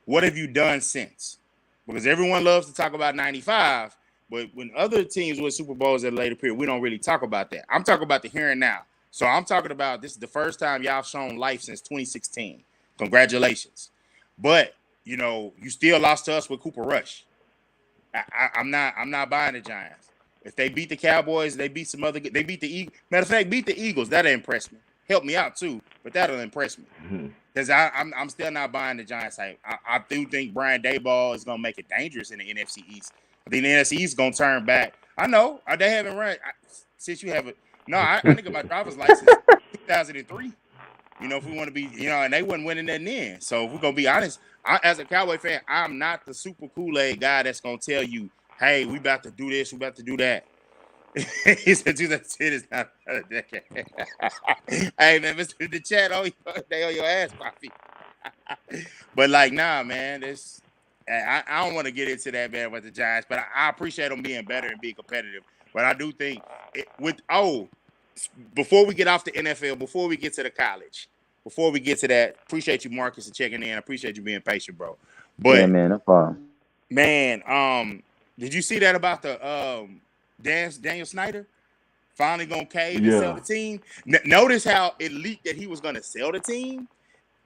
What have you done since? Because everyone loves to talk about 95, but when other teams win Super Bowls at a later period, we don't really talk about that. I'm talking about the here and now. So I'm talking about, this is the first time y'all shown life since 2016. Congratulations. But, you know, you still lost to us with Cooper Rush. I'm not buying the Giants. If they beat the Cowboys, they beat some other. They beat the Eagles. Matter of fact, beat the Eagles. That'll impress me. Help me out too, but that'll impress me. Because I'm still not buying the Giants hype. I do think Brian Daboll is gonna make it dangerous in the NFC East. I think the NFC East is gonna turn back. I know they haven't run since you haven't. No, I think of my driver's license 2003. You know, if we want to be, you know, and they wasn't winning that then. So if we're gonna be honest, as a Cowboy fan, I'm not the super Kool-Aid guy that's gonna tell you, hey, we about to do this, we about to do that. He said 2010 is not a decade. Hey, man, Mr. The chat, they on your ass, Poppy. But, like, nah, man, I don't want to get into that, man, with the Giants, but I appreciate them being better and being competitive. But I do think, before we get off the NFL, before we get to the college, before we get to that, appreciate you, Marcus, and checking in. I appreciate you being patient, bro. But, yeah, man, no problem. Man, did you see that about the Daniel Snyder finally gonna cave and sell the team? Notice how it leaked that he was gonna sell the team.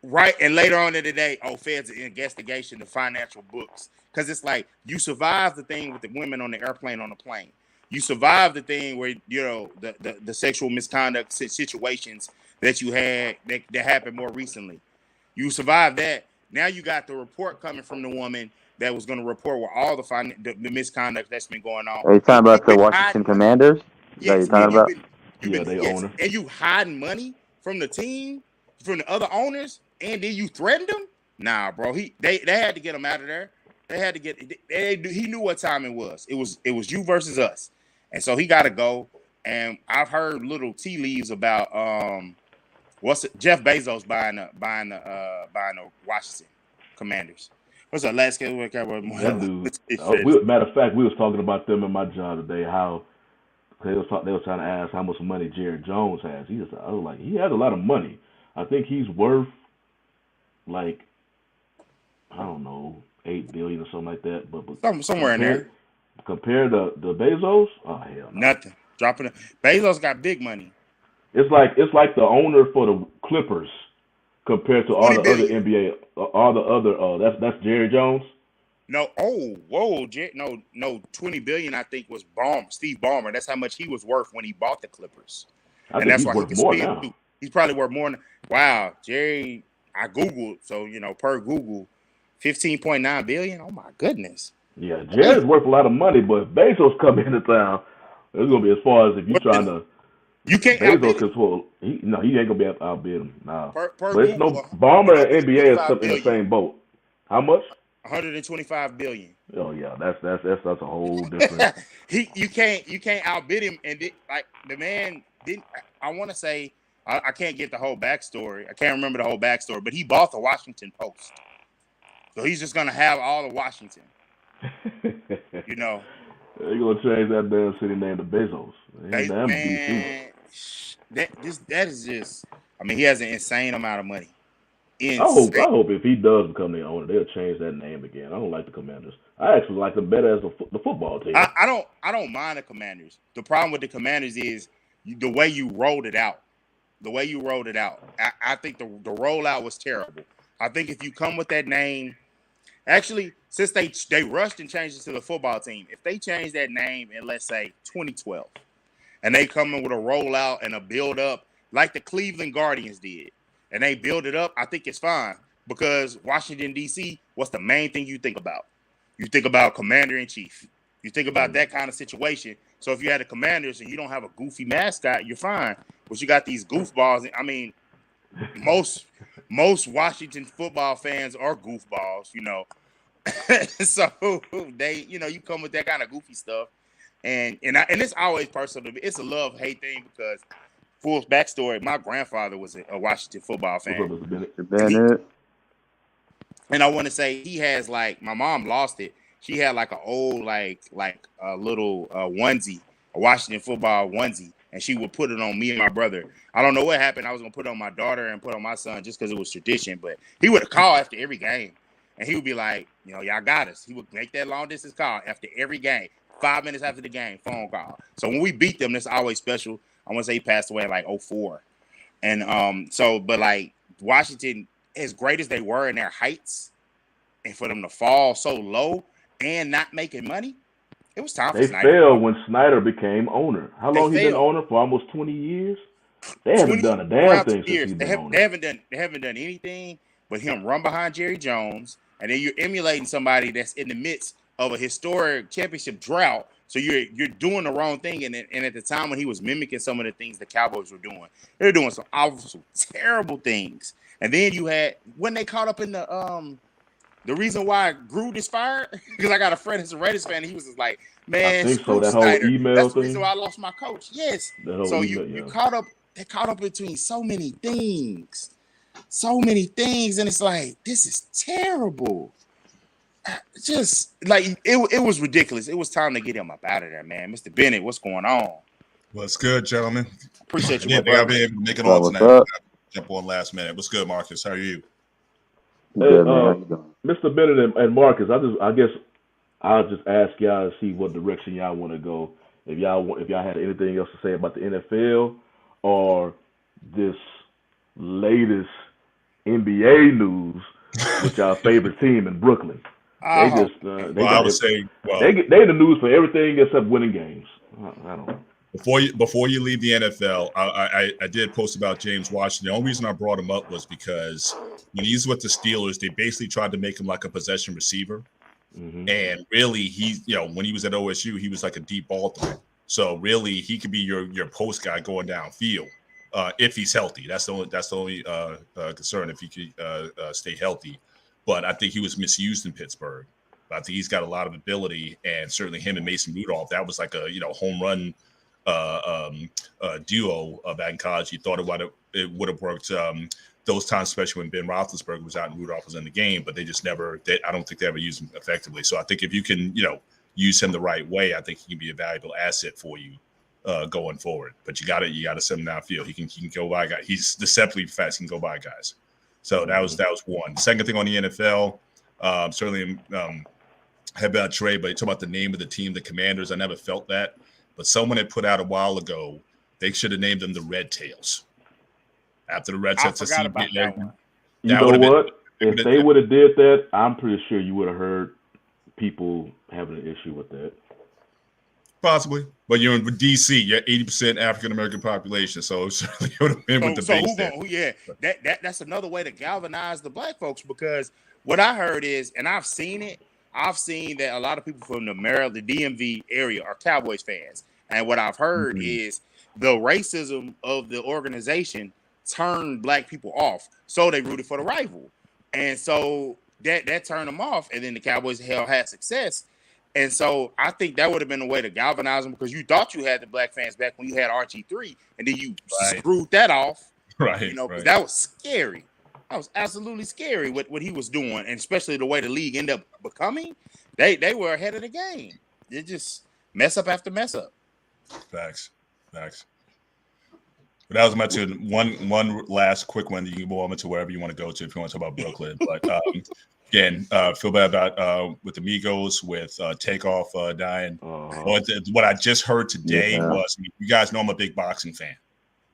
Right, and later on in the day, feds investigation the financial books, because it's like you survived the thing with the women on the airplane on the plane. You survived the thing where the sexual misconduct situations that you had that happened more recently. You survived that. Now you got the report coming from the woman that was going to report with all the misconduct that's been going on. Are you talking And about you've the been Washington hiding money. Commanders? Is that what you're Yes, talking and about? you've Yeah, been they yes, owner. and you hiding money from the team, from the other owners, and then you threatened them. Nah, bro, they had to get him out of there. They had to get. He knew what time it was. It was you versus us, and so he got to go. And I've heard little tea leaves about Jeff Bezos buying the Washington Commanders. What's up, last game? That dude. Matter of fact, we was talking about them in my job today. How they was trying to ask how much money Jerry Jones has. I was like, he has a lot of money. I think he's worth like, I don't know, $8 billion or something like that. But somewhere in there. Compared to Bezos, oh hell no. Nothing. Dropping it. Bezos got big money. It's like the owner for the Clippers compared to all the other NBA, all the other. That's Jerry Jones. No, no, 20 billion. I think was Steve Ballmer. That's how much he was worth when he bought the Clippers, and that's why he's worth more now. He's probably worth more. Wow, Jerry. I googled, so per Google, 15.9 billion. Oh my goodness. Yeah, Jerry's worth a lot of money, but if Bezos come into town, it's gonna be as far as if you're trying to. You can't Bezos he ain't gonna be able to outbid him. Nah. But Google, it's no Ballmer and NBA is in the same boat. How much? 125 billion. Oh yeah, that's a whole different. You can't outbid him, and the man didn't. I want to say I can't get the whole backstory. I can't remember the whole backstory, but he bought the Washington Post, so he's just gonna have all of Washington. They're gonna change that damn city name to Bezos. Man, that is just. I mean, he has an insane amount of money. I hope if he does become the owner, they'll change that name again. I don't like the Commanders. I actually like them better as the football team. I don't mind the Commanders. The problem with the Commanders is the way you rolled it out. The way you rolled it out. I think the rollout was terrible. I think if you come with that name, actually, since they rushed and changed it to the football team, if they change that name in, let's say, 2012, and they come in with a rollout and a build up like the Cleveland Guardians did, and they build it up, I think it's fine, because Washington, D.C., what's the main thing you think about? You think about commander-in-chief. You think about that kind of situation. So if you had the Commanders and you don't have a goofy mascot, you're fine. But you got these goofballs. I mean, most Washington football fans are goofballs, So they, you come with that kind of goofy stuff. And it's always personal. It's a love-hate thing because full backstory, my grandfather was a Washington football fan. And I want to say he has my mom lost it. She had an old a little onesie, a Washington football onesie, and she would put it on me and my brother. I don't know what happened. I was gonna put it on my daughter and put it on my son just because it was tradition. But he would call after every game, and he would be like, y'all got us. He would make that long distance call after every game. 5 minutes after the game, phone call. So when we beat them, that's always special. I want to say he passed away in 2004. And but Washington, as great as they were in their heights, and for them to fall so low and not making money, it was time for Snyder. They failed when Snyder became owner. How long he been owner? For almost 20 years? They haven't done a damn thing since he's been owner. They haven't done anything but him run behind Jerry Jones, and then you're emulating somebody that's in the midst of a historic championship drought. So you're doing the wrong thing, and at the time when he was mimicking some of the things the Cowboys were doing, they were doing some awful, terrible things. And then you had when they caught up in the reason why Gruden's fired, because I got a friend who's a Raiders fan, and he was just like, man, I think so. That whole email that's thing. the reason why I lost my coach. Yes. So you caught up. They caught up between so many things, and it's like, this is terrible. Just it was ridiculous. It was time to get him up out of there, man. Mr. Bennett, what's going on? What's good, gentlemen? Appreciate you. Yeah, I'll be able to make it on tonight. Jump on last minute. What's good, Marcus? How are you? Mr. Bennett and Marcus, I guess I'll just ask y'all to see what direction y'all want to go. If y'all had anything else to say about the NFL or this latest NBA news with y'all favorite team in Brooklyn. They just I would say, they in the news for everything except winning games. I don't know. Before you leave the NFL, I did post about James Washington. The only reason I brought him up was because when he's with the Steelers, they basically tried to make him like a possession receiver. Mm-hmm. And really, when he was at OSU, he was like a deep ball threat. So really, he could be your post guy going downfield if he's healthy. That's the only concern, if he could stay healthy. But I think he was misused in Pittsburgh. But I think he's got a lot of ability, and certainly him and Mason Rudolph, that was like a home run duo back in college. He thought it would have worked those times, especially when Ben Roethlisberger was out and Rudolph was in the game. But they just never. I don't think they ever used him effectively. So I think if you can use him the right way, I think he can be a valuable asset for you going forward. But you got to send him downfield. He can go by guys. He's deceptively fast. He can go by guys. So that was one. Second thing on the NFL, certainly had about trade, but you talk about the name of the team, the Commanders. I never felt that, but someone had put out a while ago, they should have named them the Red Tails. After the Red Tails, I forgot about that one. You know what? If they would have did that, I'm pretty sure you would have heard people having an issue with that. Possibly, but you're in DC. You're 80% African American population, so certainly would have been with the base. That's another way to galvanize the black folks, because what I heard is, and I've seen it. I've seen that a lot of people from the Maryland, the DMV area are Cowboys fans, and what I've heard is the racism of the organization turned black people off, so they rooted for the rival, and so that turned them off, and then the Cowboys had success. And so I think that would have been a way to galvanize them, because you thought you had the black fans back when you had RG3, and then you screwed that off. Right. Because that was scary. That was absolutely scary what he was doing, and especially the way the league ended up becoming. They were ahead of the game. They just mess up after mess up. Facts. But that was my two. One last quick one that you can go on to wherever you want to go to if you want to talk about Brooklyn. But again, feel bad about with the Migos, with Takeoff dying. What I just heard today was, you guys know I'm a big boxing fan,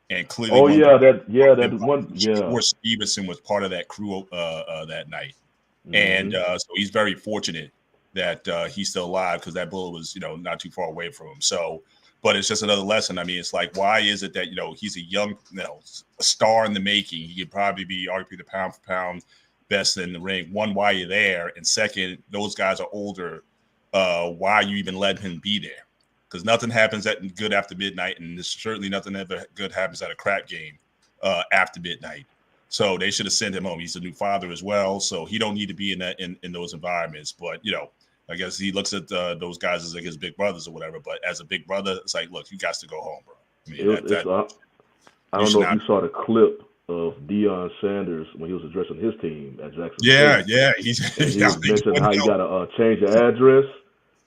and clearly, that one. Or Stevenson was part of that crew that night, and so he's very fortunate that he's still alive, because that bullet was not too far away from him. So. But it's just another lesson. I mean, it's like, why is it that, he's a young, a star in the making? He could probably be arguably the pound for pound best in the ring. One, why you're there. And second, those guys are older. Why are you even letting him be there? Because nothing happens good after midnight. And there's certainly nothing ever good happens at a crap game after midnight. So they should have sent him home. He's a new father as well. So he don't need to be in those environments. But, I guess he looks at those guys as like his big brothers or whatever. But as a big brother, it's like, look, you got to go home, bro. I mean, I don't know if you saw the clip of Deion Sanders when he was addressing his team at Jackson State. Yeah. He was mentioning how you got to change your address.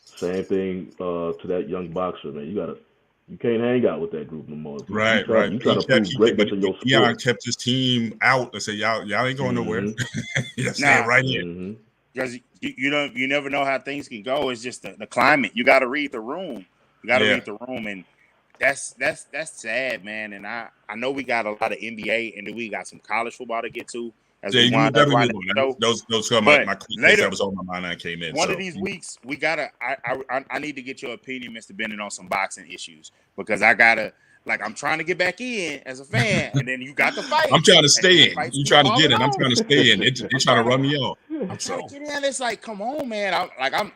Same thing to that young boxer, man. You can't hang out with that group no more. Right. You try to prove greatness in your sport. Deion kept his team out and said, y'all ain't going nowhere. You're staying right here. Because you never know how things can go. It's just the climate. You got to read the room. And that's sad, man. And I know we got a lot of NBA, and then we got some college football to get to. As we wind up right now. Those are my later, that was on my mind when I came in. One of these weeks, we gotta. I need to get your opinion, Mr. Bennett, on some boxing issues, because I gotta. Like, I'm trying to get back in as a fan, and then you got the fight. I'm trying to stay in. You trying to get in. I'm trying to stay in. They're trying to run me off. I'm trying to get in. It's like, come on, man.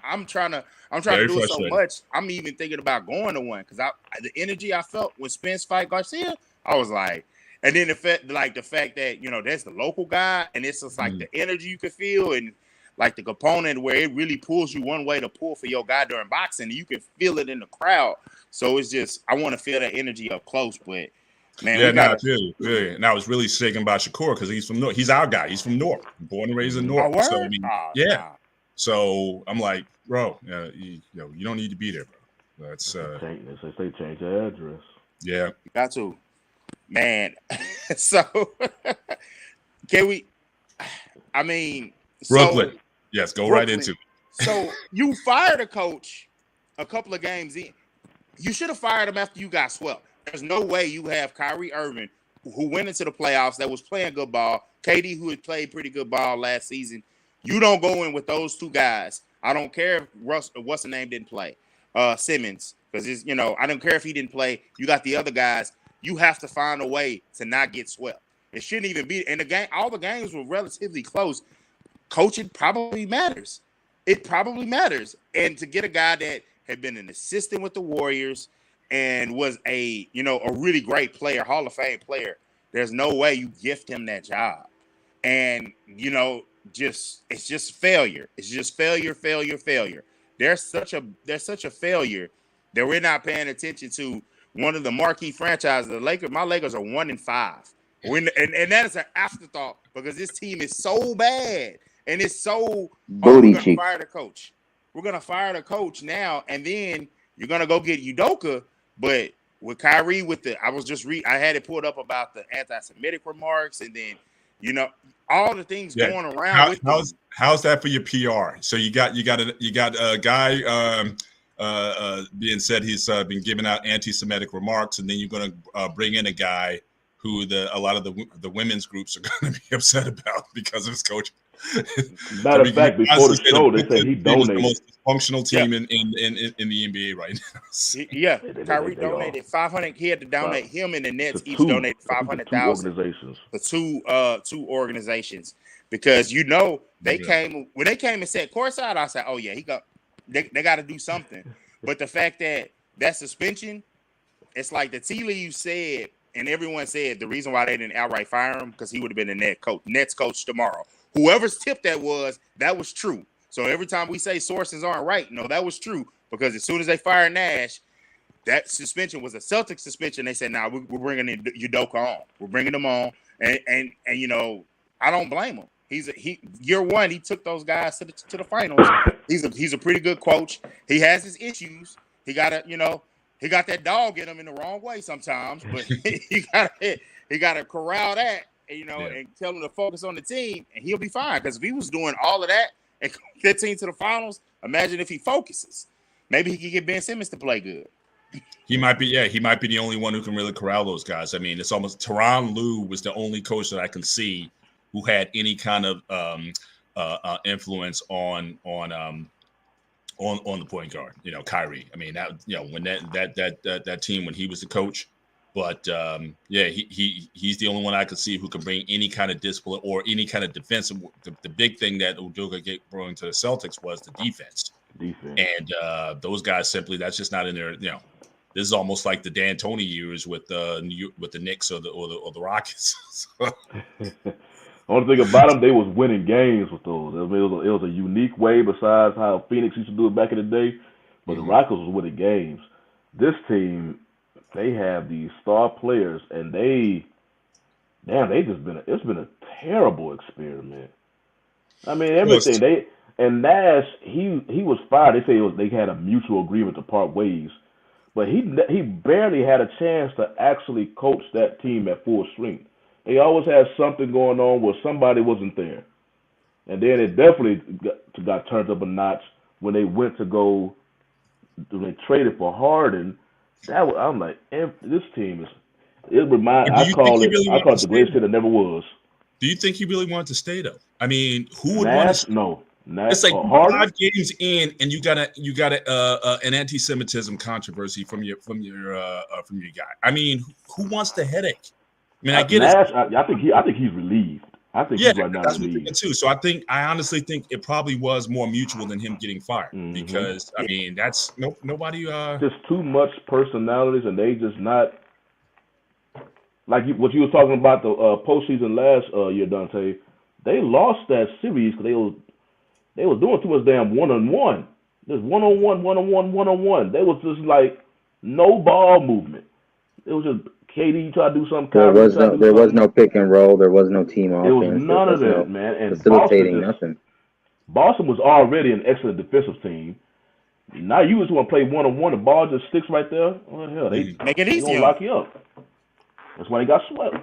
I'm trying to do it so much. I'm even thinking about going to one, because the energy I felt when Spence fight Garcia, I was like, and then the fact that that's the local guy, and it's just like the energy you could feel, and like the component where it really pulls you one way to pull for your guy during boxing, and you can feel it in the crowd. So it's just, I want to feel that energy up close, but man, I feel you. And I was really shaken by Shakur, because he's from North. He's our guy. He's from North, born and raised in North. Oh, so, So I'm like, bro, you don't need to be there, bro. That's they change their address. Yeah, you got to, man. So can we? I mean, Brooklyn. Yes, go right into it. So you fired a coach a couple of games in. You should have fired him after you got swept. There's no way you have Kyrie Irving who went into the playoffs that was playing good ball, KD who had played pretty good ball last season. You don't go in with those two guys. I don't care if what's the name didn't play, Simmons, because it's I don't care if he didn't play. You got the other guys. You have to find a way to not get swept. It shouldn't even be. And the game, all the games were relatively close. Coaching probably matters. It probably matters. And to get a guy that had been an assistant with the Warriors and was a really great player, Hall of Fame player, there's no way you gift him that job. And it's just failure. It's just failure. There's such a failure that we're not paying attention to one of the marquee franchises. The Lakers, my Lakers are 1-5. And that is an afterthought because this team is so bad and it's so we're gonna fire the coach. We're gonna fire the coach now, and then you're gonna go get Udoka, but with Kyrie I had it pulled up about the anti-Semitic remarks, and then all the things going around. How's that for your PR? So you got a guy being said he's been giving out anti-Semitic remarks, and then you're going to bring in a guy who a lot of the women's groups are going to be upset about because of his coaching. Matter of fact, before the show, they said he donated. The most dysfunctional team in the NBA right now. Yeah, Kyrie donated 500. He had to donate him and the Nets each donated 500,000 for two organizations because they came when they came and said courtside. I said, oh yeah, they got to do something. But the fact that suspension, it's like the tea leaves said, and everyone said the reason why they didn't outright fire him because he would have been the Nets coach tomorrow. Whoever's tip that was true. So every time we say sources aren't right, no, that was true because as soon as they fired Nash, that suspension was a Celtics suspension. They said, "Nah, we're bringing in Udoka on. We're bringing him on," and I don't blame him. Year one, he took those guys to the finals. He's a pretty good coach. He has his issues. He got that dog in him in the wrong way sometimes, but he got to corral that. And tell him to focus on the team, and he'll be fine. Because if he was doing all of that and get the team to the finals, imagine if he focuses. Maybe he could get Ben Simmons to play good. He might be the only one who can really corral those guys. I mean, it's almost Tyronn Lue was the only coach that I can see who had any kind of influence on the point guard. Kyrie. I mean, that when that team when he was the coach. But he's the only one I could see who can bring any kind of discipline or any kind of defense. The big thing that Udoka brought to the Celtics was the defense. And those guys that's just not in there. This is almost like the D'Antoni years with the Knicks or the Rockets. Only thing about them, they was winning games with those. I mean, it was a unique way besides how Phoenix used to do it back in the day. But the Rockets was winning games. This team. They have these star players, and it's been a terrible experiment. I mean, everything and Nash, he was fired. They say they had a mutual agreement to part ways, but he barely had a chance to actually coach that team at full strength. They always had something going on where somebody wasn't there, and then it definitely got turned up a notch when they went to go. They traded for Harden. I'm like, this team is. I call it the greatest thing that never was. Do you think he really wanted to stay though? I mean, who would want to? No, it's like 5 games in, and you got an anti-Semitism controversy from your guy. I mean, who wants the headache? I mean, I get Nash, it. I think he's relieved. I think he's right now that's what I'm thinking too. So I honestly think it probably was more mutual than him getting fired because I mean that's nobody. Just too much personalities, and they just not like what you were talking about the postseason last year, Dante. They lost that series because they was doing too much damn one-on-one. Just one-on-one. They was just like no ball movement. It was just. KD tried to do something. There was no pick and roll. There was no team offense. There was none of that, man. And facilitating nothing. Boston was already an excellent defensive team. Now you just want to play one-on-one. The ball just sticks right there. Oh, hell, they make it easy. They gonna lock you up. That's why he got swept.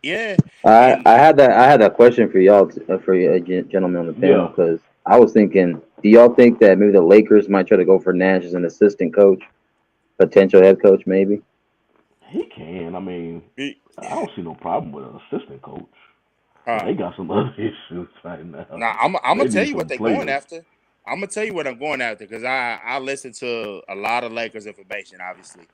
Yeah. I had that question for y'all, for you gentlemen on the panel, because I was thinking, do y'all think that maybe the Lakers might try to go for Nash as an assistant coach, potential head coach, maybe? He can. I mean, I don't see no problem with an assistant coach. Uh, They got some other issues right now. now I'm gonna They tell need you what some they're going players. after. I'm gonna tell you what I'm going after because I listen to a lot of Lakers information. Obviously,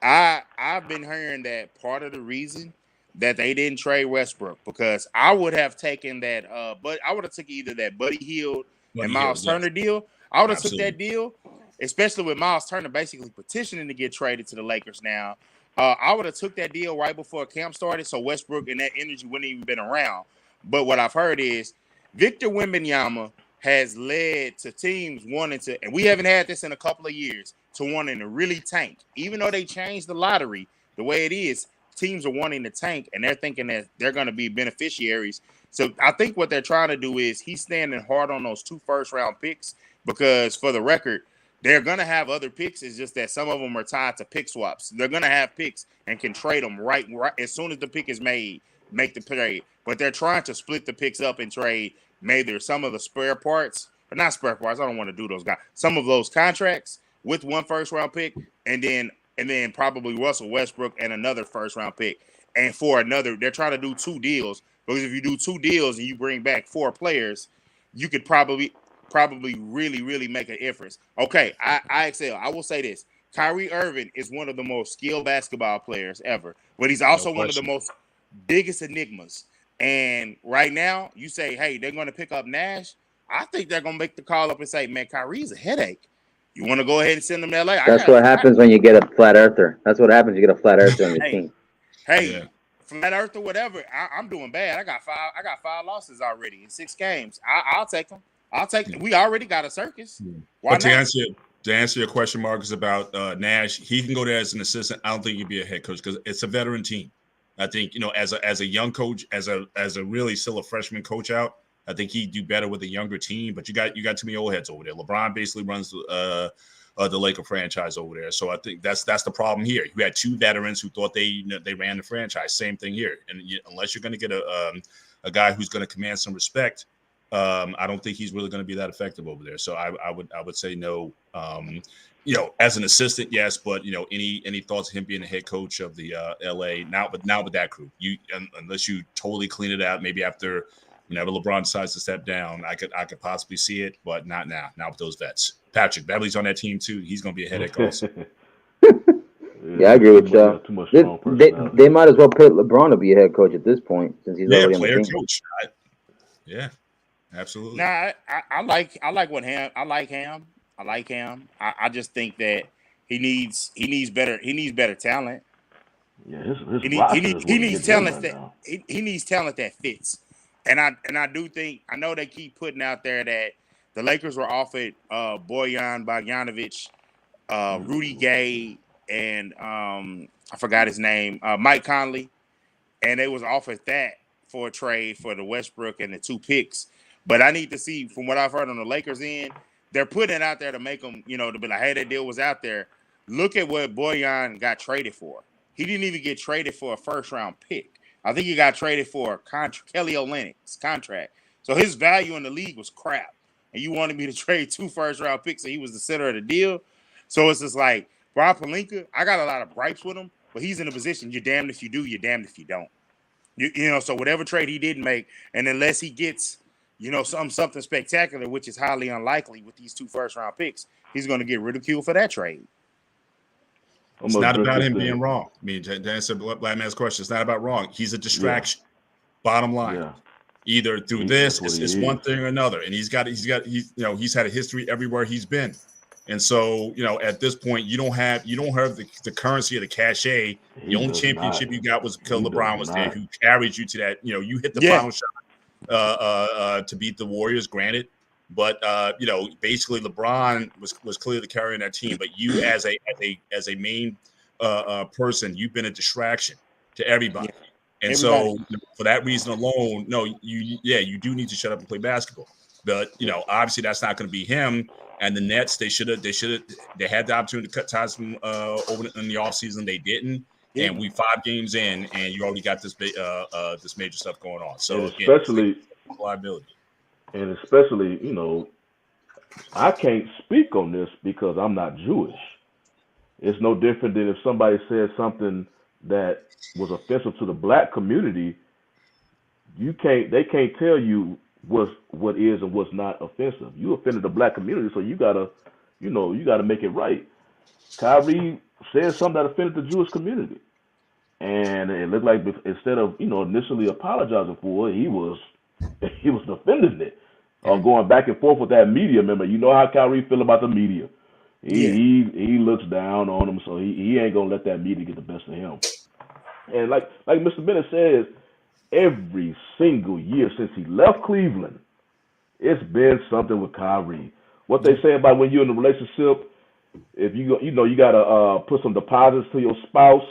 I've been hearing that part of the reason that they didn't trade Westbrook because I would have taken that. But I would have took either that Buddy Hield and Buddy Hield, Miles yes, Turner deal. I would have took absolutely. that deal, especially with Miles Turner basically petitioning to get traded to the Lakers now. I would have took that deal right before camp started, so Westbrook and that energy wouldn't even been around. But what I've heard is Victor Wembanyama has led to teams wanting to, and we haven't had this in a couple of years, to wanting to really tank. Even though they changed the lottery the way it is, teams are wanting to tank, and they're thinking that they're going to be beneficiaries. So I think what they're trying to do is he's standing hard on those 2 first-round picks because, for the record, they're going to have other picks. It's just that some of them are tied to pick swaps. They're going to have picks and can trade them right as soon as the pick is made, make the trade. But they're trying to split the picks up and trade maybe some of the spare parts, or not spare parts. I don't want to do those guys. Some of those contracts with 1 first-round pick, and then probably Russell Westbrook and another first-round pick. And for another, they're trying to do 2 deals because if you do 2 deals and you bring back 4 players, you could probably really, really make a difference. Okay, I excel. I will say this. Kyrie Irving is one of the most skilled basketball players ever, but he's also one of the most biggest enigmas. And right now, you say, hey, they're going to pick up Nash. I think they're going to make the call up and say, man, Kyrie's a headache. You want to go ahead and send him to LA? That's what happens when you get a flat earther. That's what happens. You get a flat earther on your team. Hey, flat earth or whatever. I'm doing bad. I got 5 losses already in 6 games. I'll take them. We already got a circus. Why but not? To answer your question, Marcus, about Nash, he can go there as an assistant. I don't think he'd be a head coach because it's a veteran team. I think, as a young coach, as a really still a freshman coach out, I think he'd do better with a younger team. But you got too many old heads over there. LeBron basically runs the Laker franchise over there. So I think that's the problem here. You had 2 veterans who thought they ran the franchise. Same thing here. And unless you're going to get a guy who's going to command some respect, I don't think he's really going to be that effective over there. So I would say no. As an assistant, yes, but any thoughts of him being the head coach of the LA not with that crew? Unless you totally clean it out, maybe after whenever LeBron decides to step down, I could possibly see it, but not now. Not with those vets. Patrick Beverly's on that team too. He's going to be a headache also. Yeah, I agree with y'all. They might as well put LeBron to be a head coach at this point since he's already on the team. Coach. Yeah, absolutely. Nah, I like what Ham. I like Ham. I just think that he needs better talent. Yeah, he needs talent he needs talent that fits. And I do think I know they keep putting out there that the Lakers were offered Bojan Bogdanovic, Rudy Gay, and I forgot his name, Mike Conley, and they was offered that for a trade for the Westbrook and the 2 picks. But I need to see, from what I've heard on the Lakers end, they're putting it out there to make them, to be like, hey, that deal was out there. Look at what Bojan got traded for. He didn't even get traded for a first-round pick. I think he got traded for Kelly Olynyk's contract. So his value in the league was crap. And you wanted me to trade 2 first-round picks, and he was the center of the deal. So it's just like, Rob Pelinka, I got a lot of gripes with him, but he's in a position, you're damned if you do, you're damned if you don't. So whatever trade he didn't make, and unless he gets, something spectacular, which is highly unlikely with these 2 first-round picks, he's going to get ridiculed for that trade. It's not about him being wrong. I mean, to answer Black Man's question, it's not about wrong. He's a distraction. Yeah. Bottom line, either through this, it's one thing or another, and he's had a history everywhere he's been, and so at this point, you don't have the currency or the cachet. The only championship you got was because LeBron was there, who carried you to that. You hit the final shot to beat the Warriors. Granted. But basically, LeBron was clearly carrying that team. But you, as a main person, you've been a distraction to everybody. And so, for that reason alone, you do need to shut up and play basketball. But obviously, that's not going to be him. And the Nets, they had the opportunity to cut ties from over in the offseason. They didn't. Yeah. And we 5 games in, and you already got this major stuff going on. So especially liability. And especially, I can't speak on this because I'm not Jewish. It's no different than if somebody says something that was offensive to the black community, they can't tell you what is and what's not offensive. You offended the black community, so you gotta make it right. Kyrie said something that offended the Jewish community, and it looked like instead of initially apologizing for it, he was defending it, or going back and forth with that media member. You know how Kyrie feel about the media. He looks down on them, so he ain't gonna let that media get the best of him. And like Mr. Bennett says, every single year since he left Cleveland, it's been something with Kyrie. What they say about when you're in a relationship, if you gotta put some deposits to your spouse.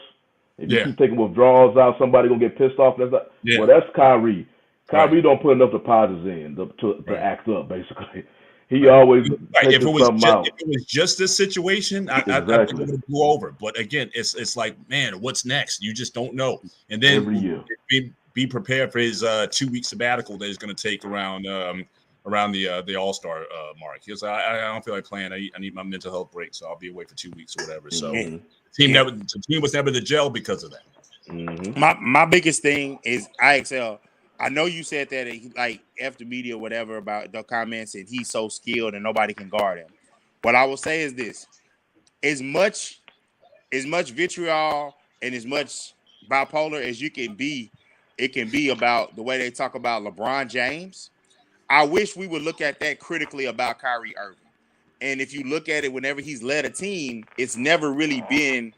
If you keep taking withdrawals out, somebody gonna get pissed off. Well, that's Kyrie. Kyrie don't put enough deposits in to act up. Basically, he always takes something out. If it was just this situation, I think it would go over. But again, it's like, man, what's next? You just don't know. And then every year, be prepared for his 2-week sabbatical that he's going to take around the All-Star mark. He goes, I don't feel like playing. I need my mental health break, so I'll be away for 2 weeks or whatever. So the team was never the gel because of that. Mm-hmm. My biggest thing is IXL. I know you said that he, like F the media or whatever about the comments and he's so skilled and nobody can guard him. What I will say is this: as much vitriol and as much bipolar as you can be, it can be about the way they talk about LeBron James. I wish we would look at that critically about Kyrie Irving. And if you look at it, whenever he's led a team, it's never really been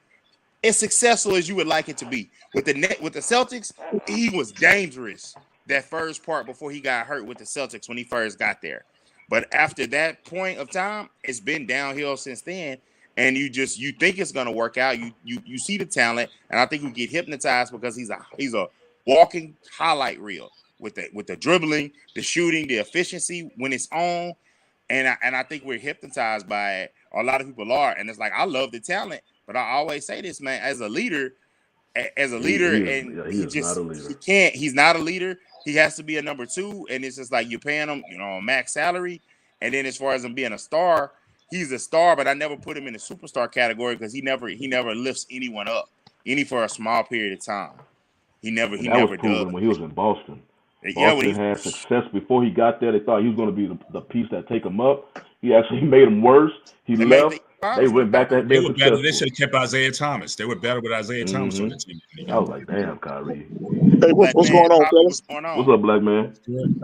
as successful as you would like it to be. With the Celtics, he was dangerous that first part before he got hurt with the Celtics when he first got there. But after that point of time, it's been downhill since then. And you think it's gonna work out. You see the talent, and I think you get hypnotized because he's a walking highlight reel with the dribbling, the shooting, the efficiency when it's on. And I think we're hypnotized by it. A lot of people are, and it's like I love the talent, but I always say this, man, as a leader, he's not a leader. He has to be a number two, and it's just like you're paying him, max salary. And then as far as him being a star, he's a star, but I never put him in the superstar category because he never lifts anyone up, for a small period of time. He never does. When he was in Boston. Boston had success before he got there. They thought he was going to be the piece that take him up. He actually made him worse. He left. They went back to being successful. They should have kept Isaiah Thomas. They were better with Isaiah Thomas on the team. I was like, damn, Kyrie. Hey, what's going on, fellas? What's up, Black Man?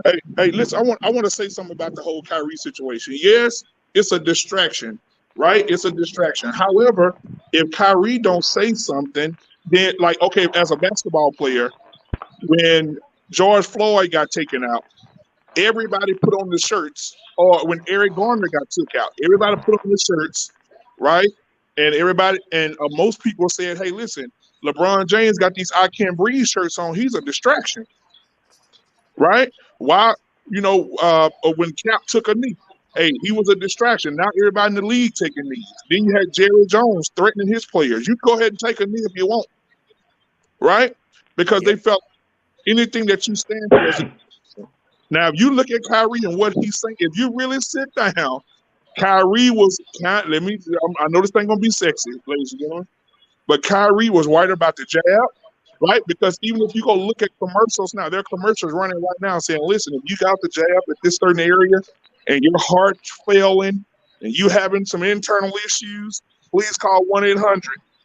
Hey, listen, I want to say something about the whole Kyrie situation. Yes, it's a distraction, right? It's a distraction. However, if Kyrie don't say something, then okay, as a basketball player, when George Floyd got taken out, everybody put on the shirts, or when Eric Garner got took out, everybody put on the shirts, right? And most people said, hey, listen, LeBron James got these I Can't Breathe shirts on. He's a distraction, right? Why, when Cap took a knee, hey, he was a distraction. Now everybody in the league taking knees. Then you had Jerry Jones threatening his players. You go ahead and take a knee if you want, right? Because they felt anything that you stand for is a. Now, if you look at Kyrie and what he's saying, if you really sit down, Kyrie was I know this ain't gonna be sexy, ladies and gentlemen, but Kyrie was right about the jab, right? Because even if you go look at commercials now, there are commercials running right now saying, listen, if you got the jab at this certain area and your heart's failing and you having some internal issues, please call 1-800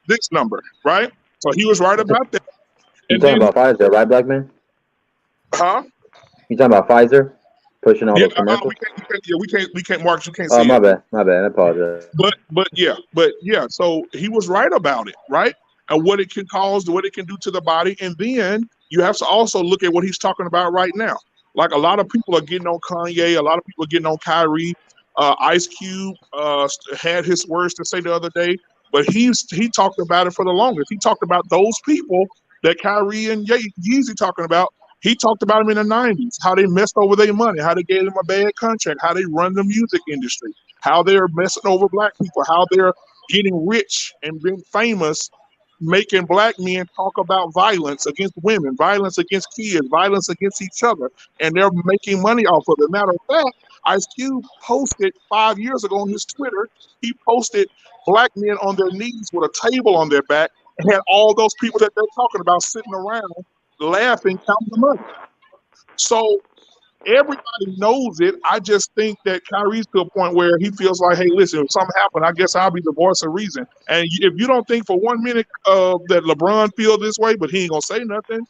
this number, right? So he was right about that. You talking about Pfizer, right, Black Man? Huh? You talking about Pfizer pushing all those commercials? We can't, Mark. You can't see. Oh, my bad. I apologize. But yeah. So he was right about it, right? And what it can cause, what it can do to the body, and then you have to also look at what he's talking about right now. Like a lot of people are getting on Kanye, a lot of people are getting on Kyrie. Ice Cube had his words to say the other day, but he talked about it for the longest. He talked about those people that Kyrie and Yeezy talking about. He talked about them in the 90s, how they messed over their money, how they gave them a bad contract, how they run the music industry, how they're messing over black people, how they're getting rich and being famous, making black men talk about violence against women, violence against kids, violence against each other, and they're making money off of it. Matter of fact, Ice Cube posted 5 years ago on his Twitter, he posted black men on their knees with a table on their back had all those people that they're talking about sitting around laughing, counting the money. So everybody knows it. I just think that Kyrie's to a point where he feels like, hey, listen, if something happened, I guess I'll be the voice of reason. And if you don't think for 1 minute that LeBron feels this way, but he ain't gonna say nothing.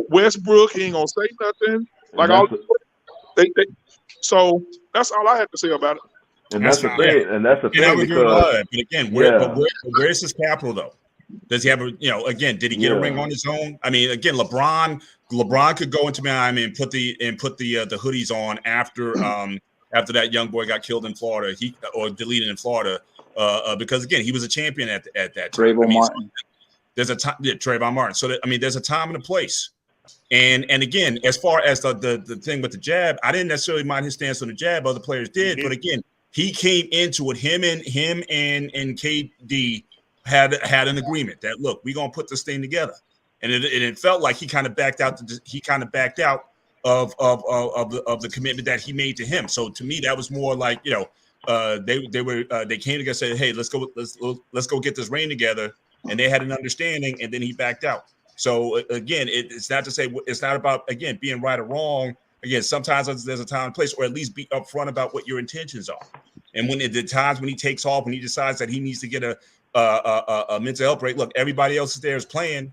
Westbrook, he ain't gonna say nothing. Like all so that's all I have to say about it. And that's the thing. And that's the thing. I would agree with all that. But again, where's his capital though? Does he have again, did he get a ring on his own? I mean, again, LeBron could go into Miami and put the hoodies on after that young boy got killed in Florida, or deleted in Florida, because again, he was a champion at that time. Trayvon Martin. There's a time, Trayvon Martin. So there's a time and a place. And again, as far as the thing with the jab, I didn't necessarily mind his stance on the jab. Other players did, but again, he came into it. Him and KD had an agreement that, look, we're gonna put this thing together, and it felt like he kind of backed out. He kind of backed out of the commitment that he made to him. So to me, that was more like they came together and said, hey, let's go get this ring together, and they had an understanding, and then he backed out. So again, it's not to say it's not about again being right or wrong. Again, sometimes there's a time and place, or at least be upfront about what your intentions are. And when the times when he takes off, when he decides that he needs to get a mental health break, look, everybody else is there is playing,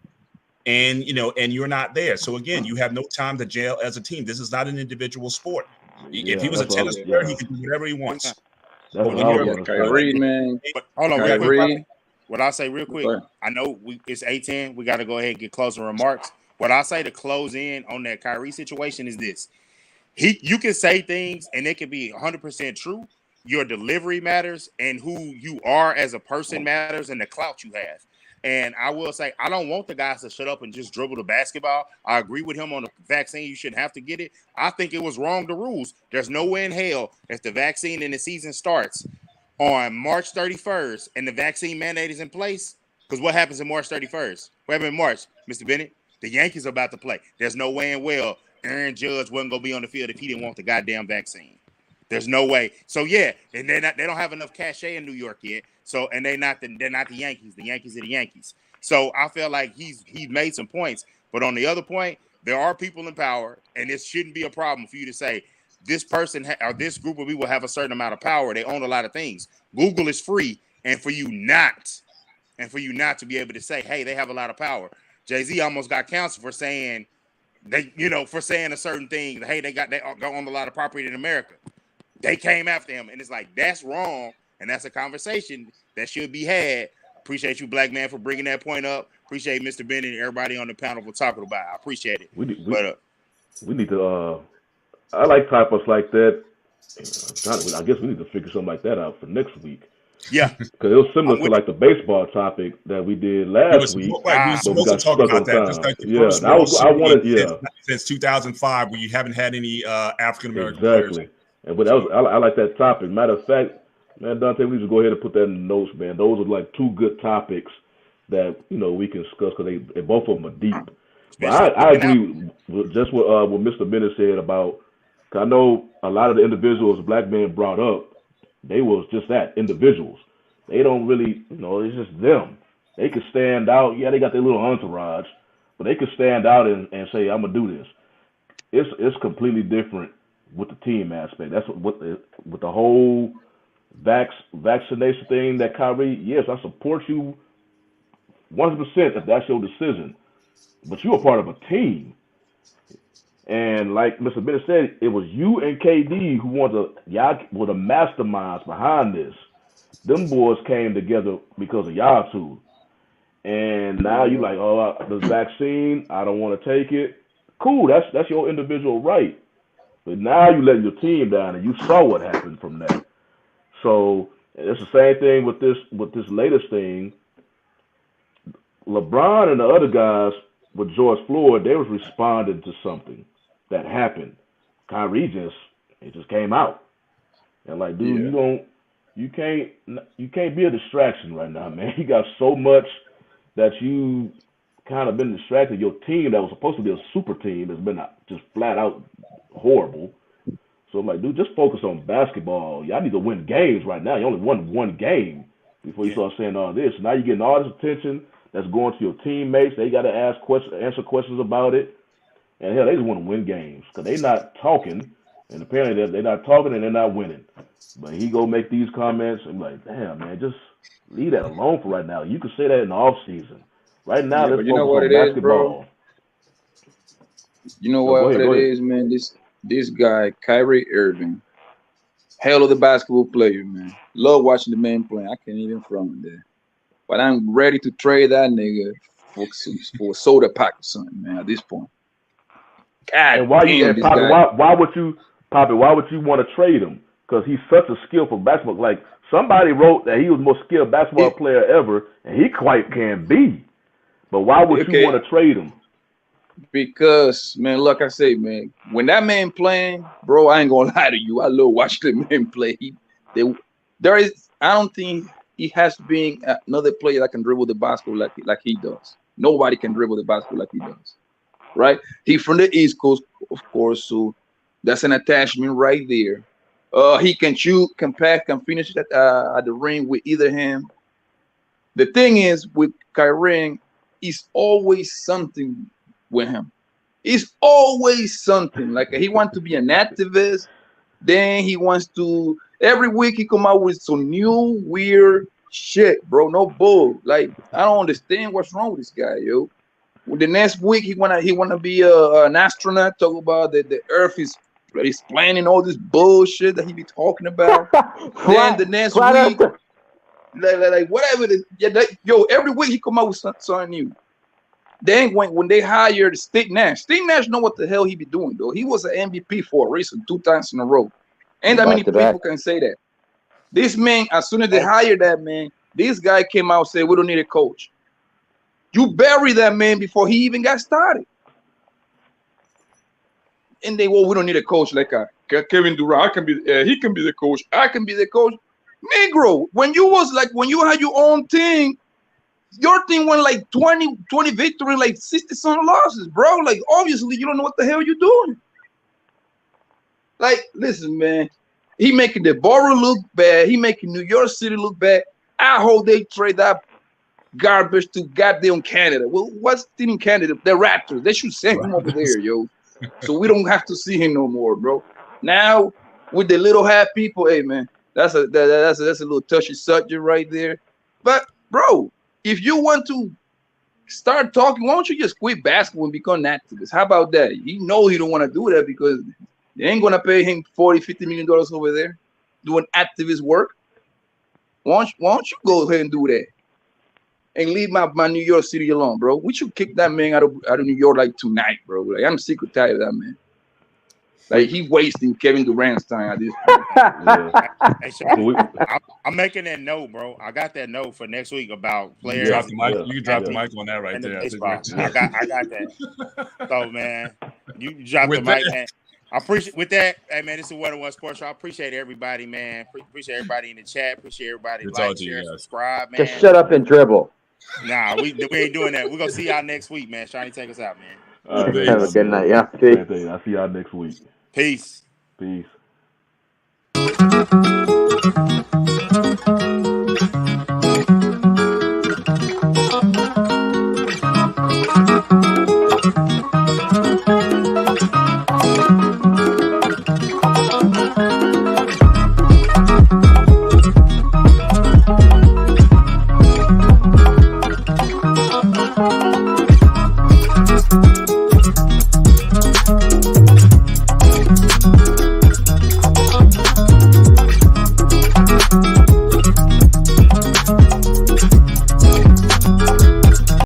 and you're not there. So again, you have no time to jail as a team. This is not an individual sport. If he was a tennis player, he can do whatever he wants. That's what I was Kyrie, man. But hold on, real quick. What I say real quick, I know it's 8:10. We got to go ahead and get closing remarks. What I say to close in on that Kyrie situation is this: you can say things and it can be 100% true. Your delivery matters, and who you are as a person matters, and the clout you have. And I will say, I don't want the guys to shut up and just dribble the basketball. I agree with him on the vaccine. You shouldn't have to get it. I think it was wrong, the rules. There's no way in hell if the vaccine and the season starts on March 31st and the vaccine mandate is in place. Because what happens in March 31st? What happened in March, Mr. Bennett? The Yankees are about to play. There's no way in well Aaron Judge wasn't going to be on the field if he didn't want the goddamn vaccine. There's no way. So yeah, and they don't have enough cachet in New York yet. So and they're not the Yankees. The Yankees are the Yankees. So I feel like he's made some points. But on the other point, there are people in power, and it shouldn't be a problem for you to say this person or this group of people have a certain amount of power. They own a lot of things. Google is free, and for you not to be able to say, hey, they have a lot of power. Jay-Z almost got canceled for saying for saying a certain thing. Hey, they own a lot of property in America. They came after him, and it's like, that's wrong, and that's a conversation that should be had. Appreciate you, Black Man, for bringing that point up. Appreciate Mr. Bennett and everybody on the panel for talking about it. I appreciate it. We need to, I like topics like that. I guess we need to figure something like that out for next week. Yeah. Because it was similar to like the baseball topic that we did last week. We were supposed to talk about that. Just like the first I wanted, since 2005, where you haven't had any African American players. Exactly. But I like that topic. Matter of fact, man, Dante, we just go ahead and put that in the notes, man. Those are like two good topics that we can discuss because they both of them are deep. But I agree with just what Mr. Bennett said about. Cause I know a lot of the individuals Black Man brought up, they was just that, individuals. They don't really, it's just them. They could stand out. Yeah, they got their little entourage, but they could stand out and say, "I'm gonna do this." It's completely different with the team aspect. That's with the whole vaccination thing that Kyrie, yes, I support you 100% if that's your decision, but you're a part of a team. And like Mr. Bennett said, it was you and KD who y'all were the masterminds behind this. Them boys came together because of y'all two. And now you like, the vaccine, I don't want to take it. Cool, that's your individual right. But now you letting your team down, and you saw what happened from that. So it's the same thing with this latest thing. LeBron and the other guys with George Floyd, they was responding to something that happened. Kyrie just came out, and like, dude, you can't be a distraction right now, man. You got so much that you kind of been distracted. Your team that was supposed to be a super team has been just flat out horrible. So I'm like, dude, just focus on basketball. Y'all need to win games right now. You only won one game before you start saying all this. Now you're getting all this attention. that's going to your teammates. They got to answer questions about it. And hell, they just want to win games because they're not talking. And apparently they're not talking and they're not winning. But he go make these comments and I'm like, damn, man, just leave that alone for right now. You can say that in the off season. Right now, let's focus on basketball. You know what it is, man? This guy, Kyrie Irving, hell of the basketball player, man. Love watching the man play. I can't even front him there. But I'm ready to trade that nigga for a soda pack or something, man, at this point. God and why damn, you, Poppy, why would you want to trade him? Because he's such a skillful basketball. Like, somebody wrote that he was the most skilled basketball player ever, and he quite can be. But why would you want to trade him? Because, man, like I say, man, when that man playing, bro, I ain't gonna lie to you. I love watching the man play. I don't think he has been another player that can dribble the basketball like he does. Nobody can dribble the basketball like he does. Right? He's from the East Coast, of course, so that's an attachment right there. He can shoot, can pass, can finish at the ring with either hand. The thing is, with Kyrie, it's always something with him. It's always something. Like, he wants to be an activist. Then he wants to, every week he come out with some new weird shit, bro. No bull. Like, I don't understand what's wrong with this guy, yo. The next week he wanna be an astronaut, talk about that the Earth is planning all this bullshit that he be talking about. Then the next week, like whatever it is, every week he come out with something new. Then when they hired Steve Nash know what the hell he be doing, though. He was an MVP for a reason 2 times in a row. And that many people can say that. This man, as soon as they hired that man, this guy came out and said, we don't need a coach. You bury that man before he even got started. And we don't need a coach like Kevin Durant. He can be the coach. I can be the coach. Negro, when you had your own team, your team went like 20 victory, like 60-some losses, bro. Like, obviously, you don't know what the hell you're doing. Like, listen, man. He making the borough look bad. He making New York City look bad. I hope they trade that garbage to goddamn Canada. Well, what's team in Canada? The Raptors. They should send him over there, yo. So we don't have to see him no more, bro. Now, with the little hat people, hey, man, that's a little touchy subject right there. But, bro, if you want to start talking, why don't you just quit basketball and become an activist? How about that? He knows he don't want to do that because they ain't going to pay him $40-50 million over there doing activist work. Why don't you go ahead and do that? And leave my New York City alone, bro. We should kick that man out of New York like tonight, bro. Like, I'm sick and tired of that man. Like, he wasting Kevin Durant's time at this point. Hey, Sean, I'm making that note, bro. I got that note for next week about players. You can drop the mic on that right there. I got that. So, man, you drop the mic, man. I appreciate with that. Hey, man, this is What It Was Sports Show. I appreciate everybody, man. Appreciate everybody in the chat. Appreciate everybody share, subscribe, man. Just shut up and dribble. Nah, we ain't doing that. We're gonna see y'all next week, man. Shawnee, take us out, man. Have a good night. Yeah. I'll see y'all next week. Peace. Peace.